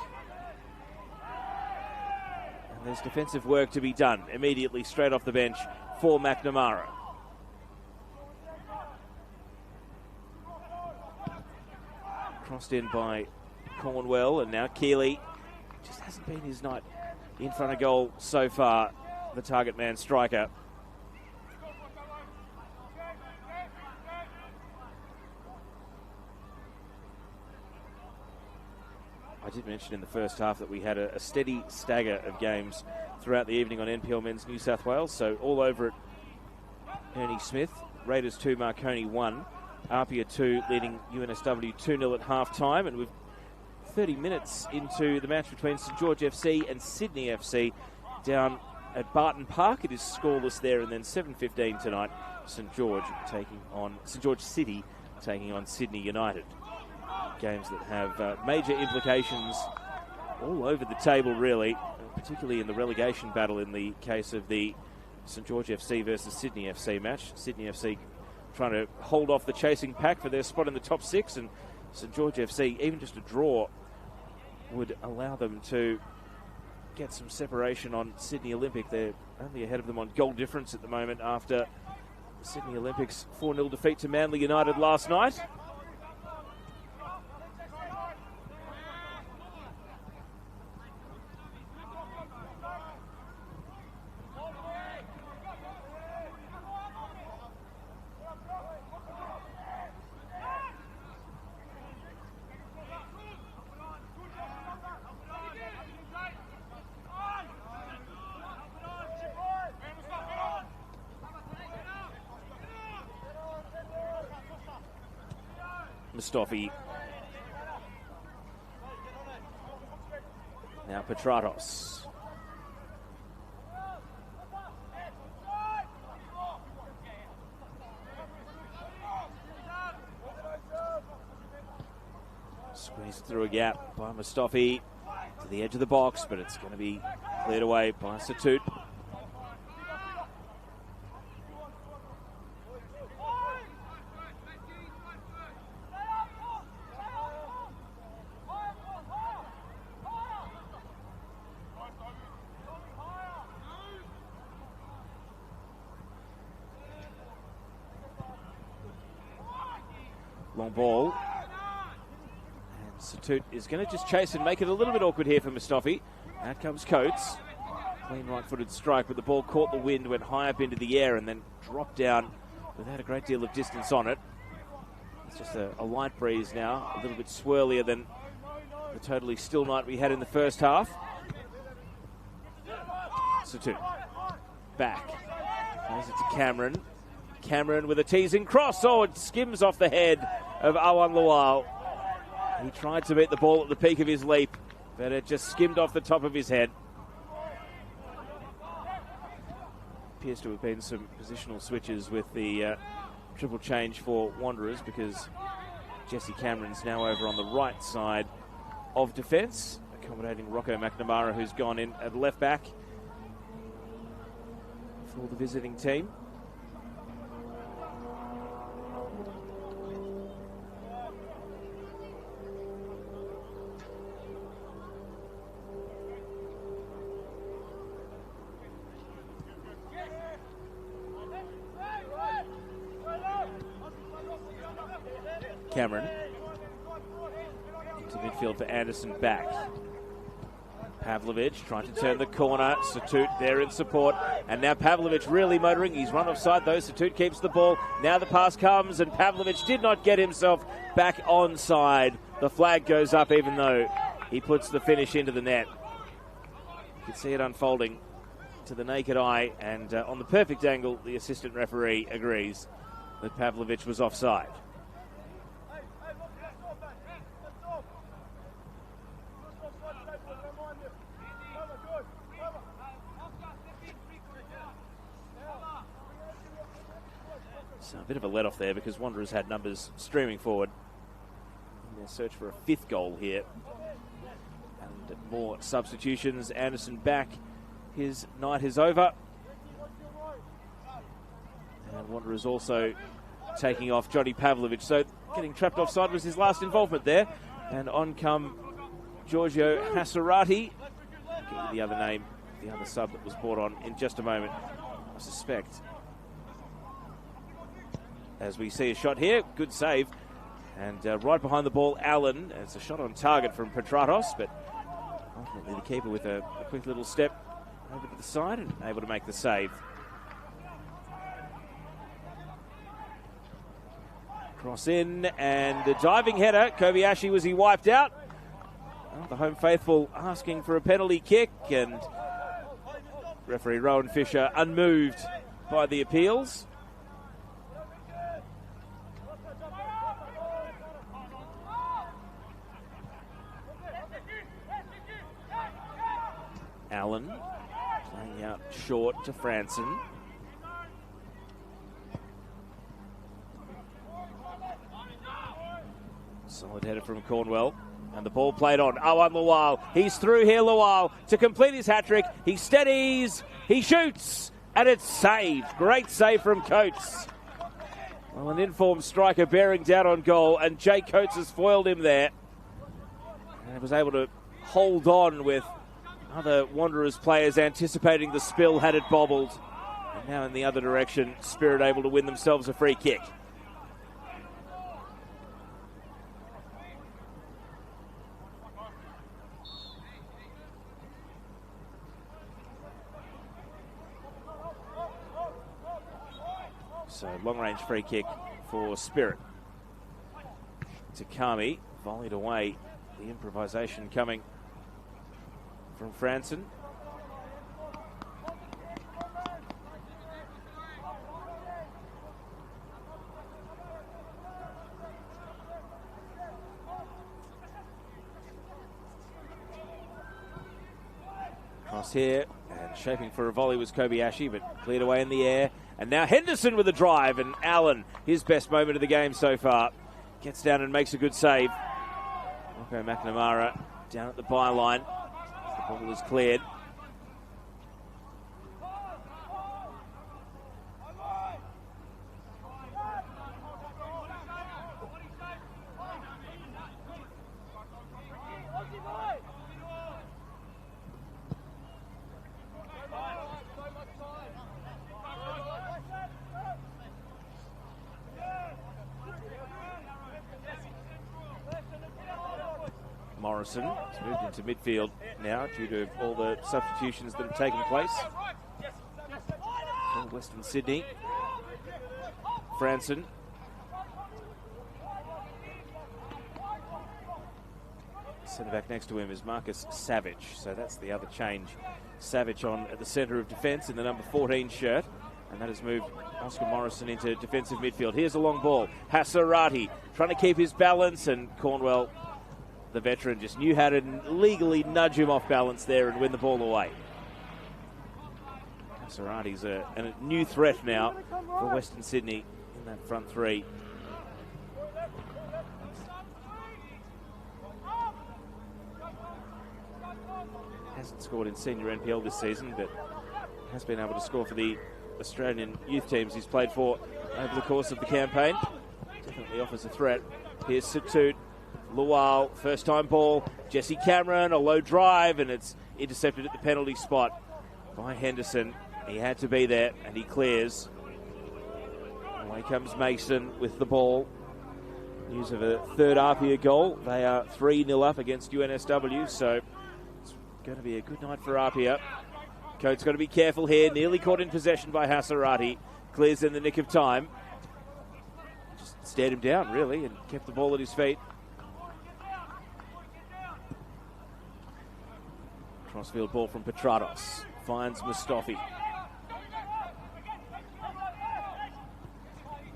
And there's defensive work to be done immediately straight off the bench for McNamara. Crossed in by Cornwell, and now Keeley. Just hasn't been his night in front of goal so far, the target man striker. I did mention in the first half that we had a steady stagger of games throughout the evening on NPL Men's New South Wales. So all over at Ernie Smith. Raiders 2, Marconi 1. Apia 2 leading UNSW 2-0 at half-time. And we're 30 minutes into the match between St George FC and Sydney FC down at Barton Park. It is scoreless there, and then 7:15 tonight, St George City taking on Sydney United. Games that have major implications all over the table, really, particularly in the relegation battle in the case of the St George FC versus Sydney FC match. Sydney FC trying to hold off the chasing pack for their spot in the top 6, and St George FC, even just a draw, would allow them to get some separation on Sydney Olympic. They're only ahead of them on goal difference at the moment after Sydney Olympic's 4-0 defeat to Manly United last night. Mustafi. Now Petratos. Squeezed through a gap by Mustafi to the edge of the box, but it's going to be cleared away by Satut. Long ball. And Satut is going to just chase and make it a little bit awkward here for Mustafi. Out comes Coates. Clean right-footed strike, but the ball caught the wind, went high up into the air, and then dropped down without a great deal of distance on it. It's just a light breeze now, a little bit swirlier than the totally still night we had in the first half. Satut. Back. Plays it to Cameron. Cameron with a teasing cross. Oh, it skims off the head of Awan Lawal. He tried to beat the ball at the peak of his leap, but it just skimmed off the top of his head. Appears to have been some positional switches with the triple change for Wanderers, because Jesse Cameron's now over on the right side of defence, accommodating Rocco McNamara, who's gone in at left back for the visiting team. Cameron into midfield for Anderson, back. Pavlovic trying to turn the corner. Satut there in support. And now Pavlovic really motoring. He's run offside though. Satut keeps the ball. Now the pass comes and Pavlovic did not get himself back onside. The flag goes up even though he puts the finish into the net. You can see it unfolding to the naked eye, and on the perfect angle the assistant referee agrees that Pavlovic was offside. So a bit of a let-off there, because Wanderers had numbers streaming forward in their search for a fifth goal here. And more substitutions. Anderson back. His night is over. And Wanderers also taking off Johnny Pavlovic. So getting trapped offside was his last involvement there. And on come Giorgio Hasarati. I'll give you the other name, the other sub that was brought on in just a moment, I suspect. As we see a shot here, good save. And right behind the ball, Allen. It's a shot on target from Petratos, but ultimately the keeper with a quick little step over to the side and able to make the save. Cross in, and a diving header. Kobayashi, was he wiped out? Well, the home faithful asking for a penalty kick, and referee Rowan Fisher unmoved by the appeals. Allen playing out short to Franson. Solid header from Cornwell. And the ball played on. Awan Lawal. He's through here, Lawal, to complete his hat-trick. He steadies. He shoots. And it's saved. Great save from Coates. Well, an informed striker bearing down on goal. And Jay Coates has foiled him there. And was able to hold on with other Wanderers players anticipating the spill had it bobbled. And now in the other direction, Spirit able to win themselves a free kick. So long-range free kick for Spirit. Takami volleyed away. The improvisation coming from Franson. Cross here, and shaping for a volley was Kobayashi, but cleared away in the air. And now Henderson with a drive, and Allen, his best moment of the game so far, gets down and makes a good save. Rocco McNamara down at the byline. The ball is cleared. Morrison has moved into midfield now due to all the substitutions that have taken place for Western Sydney. Franson. Centre back next to him is Marcus Savage, so that's the other change. Savage on at the centre of defence in the number 14 shirt, and that has moved Oscar Morrison into defensive midfield. Here's a long ball. Hasarati trying to keep his balance, and Cornwell, the veteran, just knew how to legally nudge him off balance there and win the ball away. Hasarati's a new threat now for Western Sydney in that front three. Hasn't scored in senior NPL this season, but has been able to score for the Australian youth teams he's played for over the course of the campaign. Definitely offers a threat. Here's Satut. Lual, first time ball. Jesse Cameron, a low drive, and it's intercepted at the penalty spot by Henderson. He had to be there, and he clears. Away comes Mason with the ball. News of a third Apia goal. They are 3-0 up against UNSW, so it's going to be a good night for Apia. Coates got to be careful here. Nearly caught in possession by Hasarati. Clears in the nick of time. Just stared him down, really, and kept the ball at his feet. Crossfield ball from Petratos. Finds Mustafi.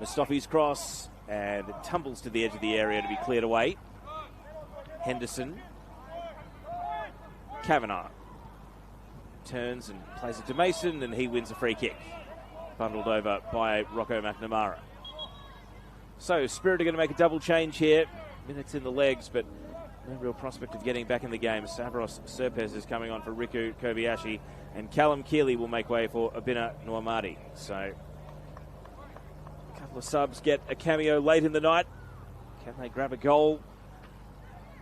Mustafi's cross, and it tumbles to the edge of the area to be cleared away. Henderson. Kavanagh turns and plays it to Mason, and he wins a free kick. Bundled over by Rocco McNamara. So Spirit are going to make a double change here. Minutes in the legs, but no real prospect of getting back in the game. Savros Serpes is coming on for Riku Kobayashi, and Callum Keeley will make way for Abina Nuamadi. So a couple of subs get a cameo late in the night. Can they grab a goal?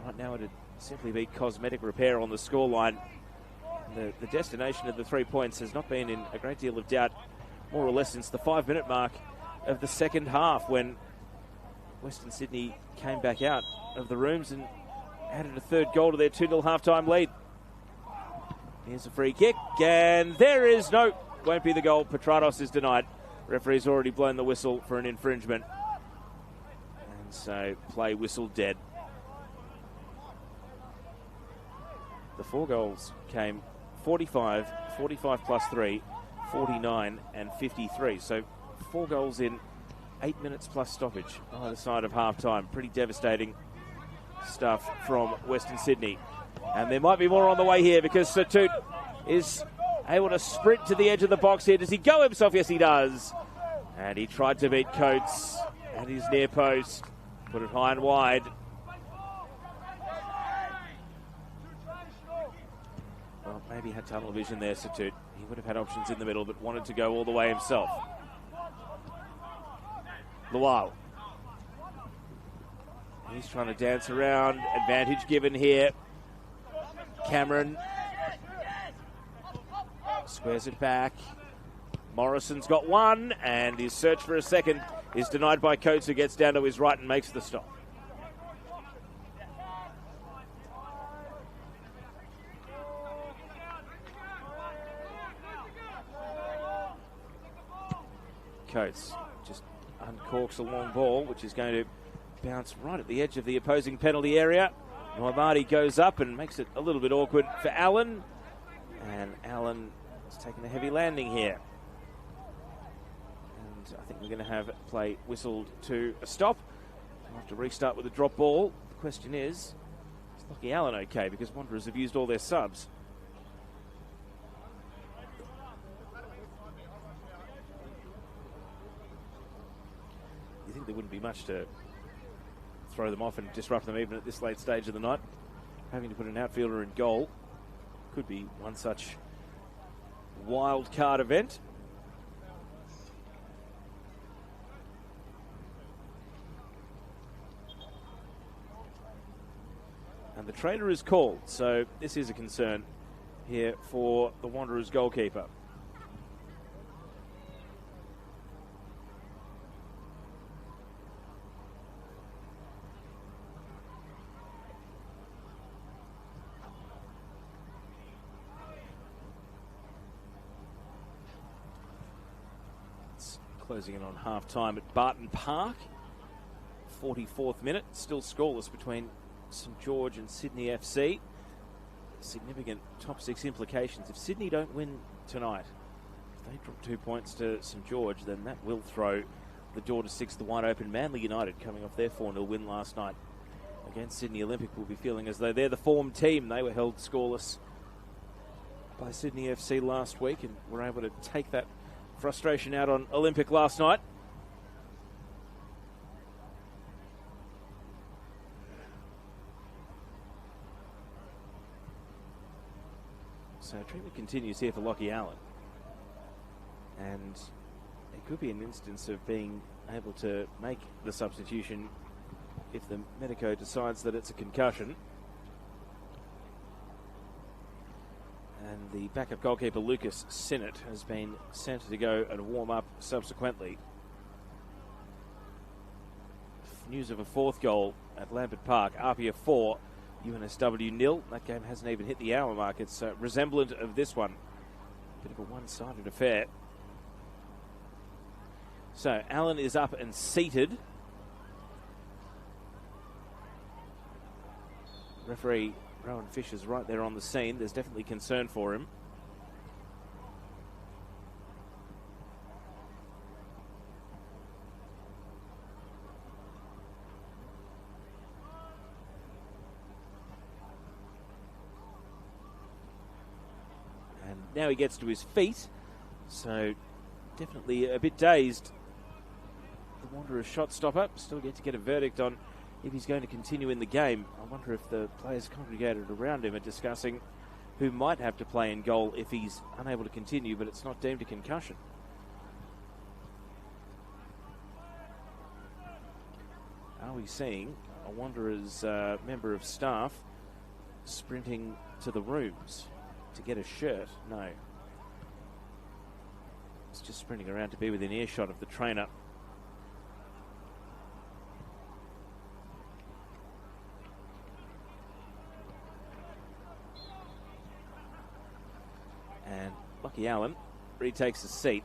Right now it'd simply be cosmetic repair on the scoreline. The destination of the 3 points has not been in a great deal of doubt, more or less since the 5-minute mark of the second half, when Western Sydney came back out of the rooms and added a third goal to their 2-0 half-time lead. Here's a free kick, and there is no, won't be the goal. Petratos is denied. Referee's already blown the whistle for an infringement, and so play whistle dead. The 4 goals came 45, 45 plus 3, 49 and 53. So 4 goals in 8 minutes plus stoppage either side of half-time. Pretty devastating stuff from Western Sydney. And there might be more on the way here, because Satut is able to sprint to the edge of the box here. Does he go himself? Yes, he does. And he tried to beat Coates at his near post. Put it high and wide. Well, maybe he had tunnel vision there, Satut. He would have had options in the middle, but wanted to go all the way himself. Luau. He's trying to dance around. Advantage given here. Cameron squares it back. Morrison's got one, and his search for a second is denied by Coates, who gets down to his right and makes the stop. Coates just uncorks a long ball, which is going to bounce right at the edge of the opposing penalty area. Nuamadi goes up and makes it a little bit awkward for Allen. And Allen has taken a heavy landing here. And I think we're going to have play whistled to a stop. We'll have to restart with a drop ball. The question is Lachie Allen okay? Because Wanderers have used all their subs. think there wouldn't be much to throw them off and disrupt them even at this late stage of the night. Having to put an outfielder in goal could be one such wild card event. And the trainer is called, so this is a concern here for the Wanderers goalkeeper. It's closing in on half-time at Barton Park. 44th minute, still scoreless between St George and Sydney FC. Significant top six implications. If Sydney don't win tonight, if they drop 2 points to St George, then that will throw the door to 6th wide open. Manly United, coming off their 4-0 win last night against Sydney Olympic, will be feeling as though they're the form team. They were held scoreless by Sydney FC last week and were able to take that frustration out on Olympic last night. So treatment continues here for Lachie Allen. And it could be an instance of being able to make the substitution if the medico decides that it's a concussion. And the backup goalkeeper Lucas Sinnott has been sent to go and warm up subsequently. News of a fourth goal at Lambert Park. Apia 4. UNSW 0. That game hasn't even hit the hour mark. It's resemblant of this one. Bit of a one-sided affair. So Allen is up and seated. Referee Rowan Fisher's right there on the scene. There's definitely concern for him. Now he gets to his feet, so definitely a bit dazed. The Wanderers shot stopper still yet to get a verdict on if he's going to continue in the game. I wonder if the players congregated around him are discussing who might have to play in goal if he's unable to continue, but it's not deemed a concussion. Are we seeing a Wanderers member of staff sprinting to the rooms to get a shirt? No. It's just sprinting around to be within earshot of the trainer. And Lachie Allen retakes a seat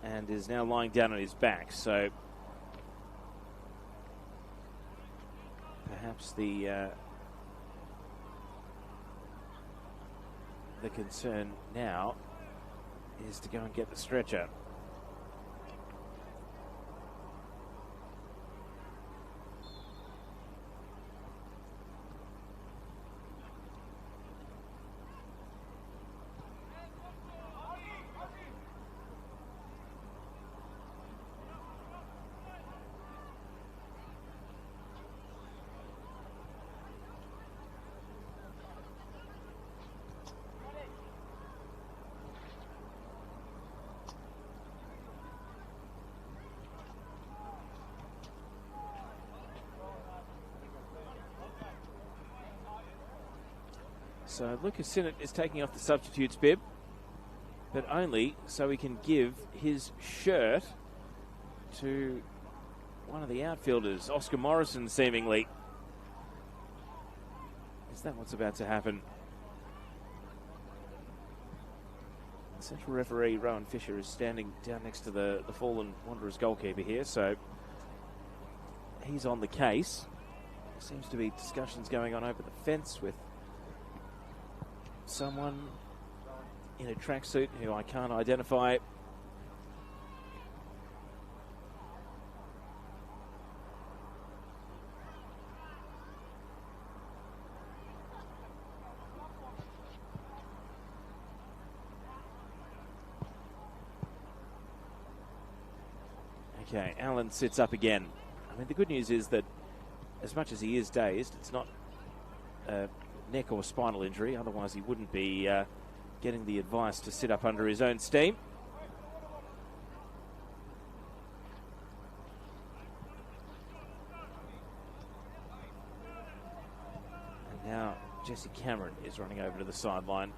and is now lying down on his back. So perhaps the concern now is to go and get the stretcher. So Lucas Sinnott is taking off the substitute's bib, but only so he can give his shirt to one of the outfielders, Oscar Morrison, seemingly. Is that what's about to happen? The central referee, Rowan Fisher, is standing down next to the fallen Wanderers goalkeeper here, so he's on the case. There seems to be discussions going on over the fence with someone in a tracksuit who I can't identify. Okay, Allen sits up again. I mean, the good news is that as much as he is dazed, it's not a neck or spinal injury. Otherwise, he wouldn't be getting the advice to sit up under his own steam. And now Jesse Cameron is running over to the sideline.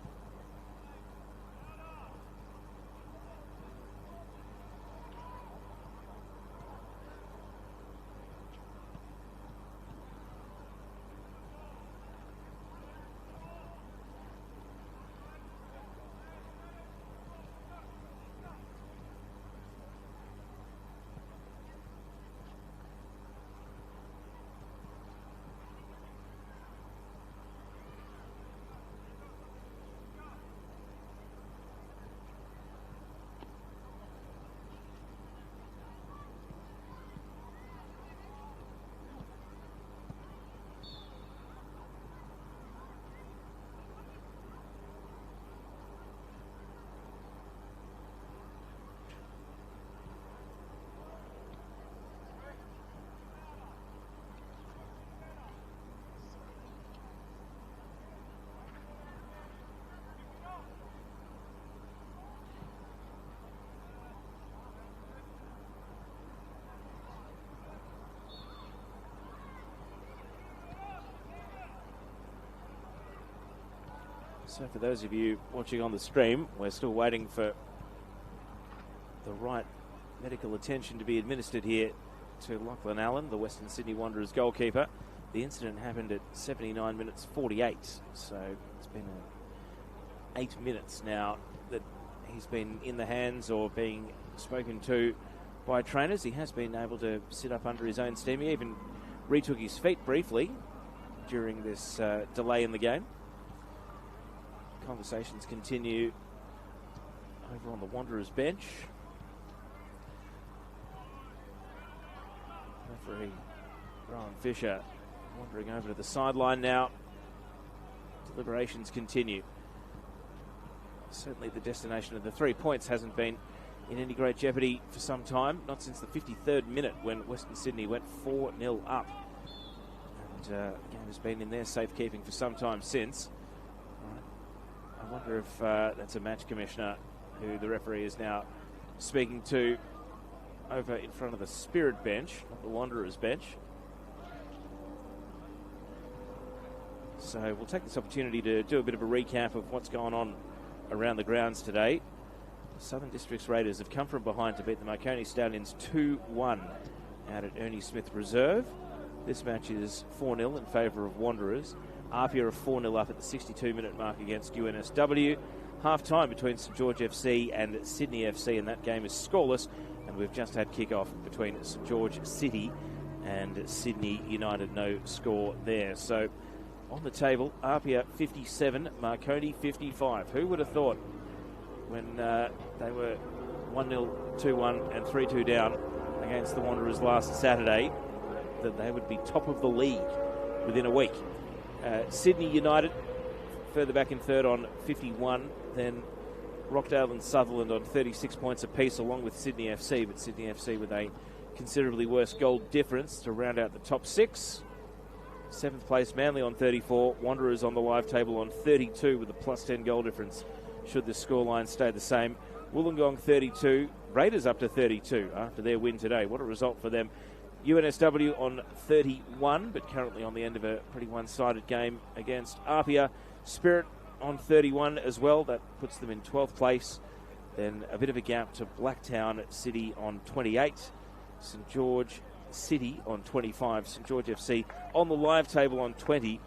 So for those of you watching on the stream, we're still waiting for the right medical attention to be administered here to Lachlan Allen, the Western Sydney Wanderers goalkeeper. The incident happened at 79 minutes 48, so it's been 8 minutes now that he's been in the hands or being spoken to by trainers. He has been able to sit up under his own steam. He even retook his feet briefly during this delay in the game. Conversations continue over on the Wanderers bench. Referee Rowan Fisher wandering over to the sideline now. Deliberations continue. Certainly the destination of the 3 points hasn't been in any great jeopardy for some time, not since the 53rd minute when Western Sydney went 4-0 up. And the game has been in their safekeeping for some time since. I wonder if that's a match commissioner who the referee is now speaking to over in front of the Spirit bench, not the Wanderers bench. So we'll take this opportunity to do a bit of a recap of what's going on around the grounds today. The Southern Districts Raiders have come from behind to beat the Marconi Stallions 2-1 out at Ernie Smith Reserve. This match is 4-0 in favour of Wanderers. Apia are 4-0 up at the 62-minute mark against UNSW. Half-time between St George FC and Sydney FC, and that game is scoreless. And we've just had kick-off between St George City and Sydney United. No score there. So on the table, Apia 57, Marconi 55. Who would have thought when they were 1-0, 2-1 and 3-2 down against the Wanderers last Saturday that they would be top of the league within a week? Sydney United further back in third on 51, then Rockdale and Sutherland on 36 points apiece along with Sydney FC, but Sydney FC with a considerably worse goal difference to round out the top six. 7th place Manly on 34, Wanderers on the live table on 32 with a plus 10 goal difference should the scoreline stay the same. Wollongong 32, Raiders up to 32 after their win today. What a result for them. UNSW on 31, but currently on the end of a pretty one-sided game against Apia. Spirit on 31 as well. That puts them in 12th place. Then a bit of a gap to Blacktown City on 28. St George City on 25. St George FC on the live table on 20.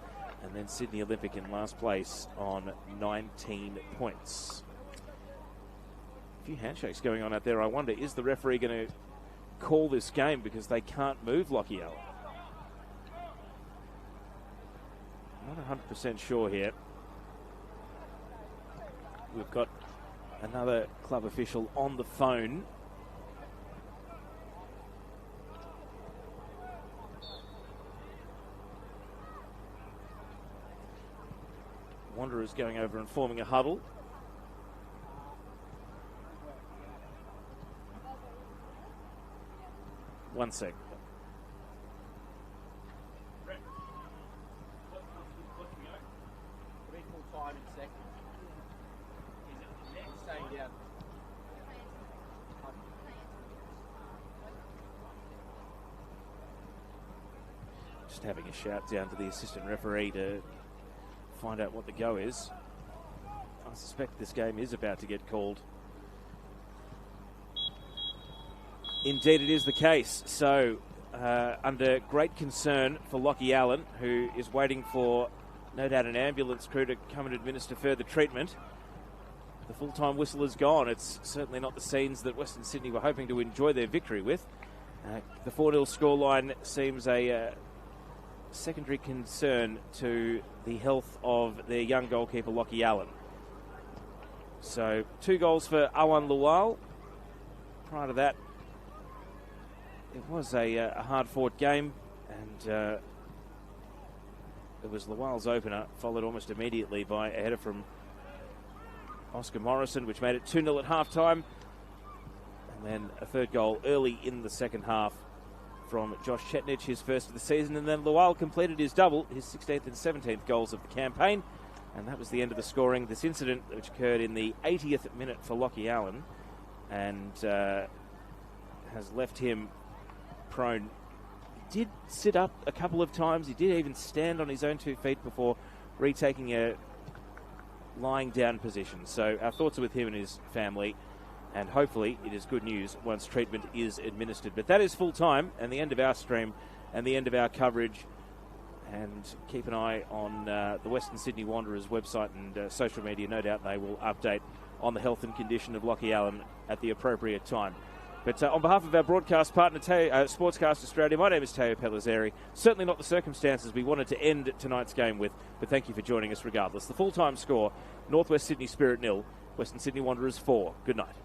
And then Sydney Olympic in last place on 19 points. A few handshakes going on out there. I wonder, is the referee going to call this game because they can't move Lockie Allen? Not 100% sure here. We've got another club official on the phone. Wanderers going over and forming a huddle. 1 sec. Just having a shout down to the assistant referee to find out what the go is. I suspect this game is about to get called. Indeed, it is the case. So, under great concern for Lockie Allen, who is waiting for, no doubt, an ambulance crew to come and administer further treatment. The full-time whistle is gone. It's certainly not the scenes that Western Sydney were hoping to enjoy their victory with. The 4-0 scoreline seems a secondary concern to the health of their young goalkeeper, Lockie Allen. So, 2 goals for Awan Lual. Prior to that, it was a hard-fought game, and it was Lual's opener, followed almost immediately by a header from Oscar Morrison, which made it 2-0 at half-time. And then a third goal early in the second half from Josh Chetnich, his first of the season. And then Lual completed his double, his 16th and 17th goals of the campaign. And that was the end of the scoring. This incident, which occurred in the 80th minute for Lockie Allen, and has left him prone. He did sit up a couple of times. He did even stand on his own 2 feet before retaking a lying down position. So our thoughts are with him and his family, and hopefully it is good news once treatment is administered. But that is full time and the end of our stream and the end of our coverage. And keep an eye on the Western Sydney Wanderers website and social media. No doubt they will update on the health and condition of Lockie Allen at the appropriate time. But on behalf of our broadcast partner, Sportscast Australia, my name is Teo Pellizzeri. Certainly not the circumstances we wanted to end tonight's game with, but thank you for joining us regardless. The full-time score, Northwest Sydney Spirit 0, Western Sydney Wanderers 4. Good night.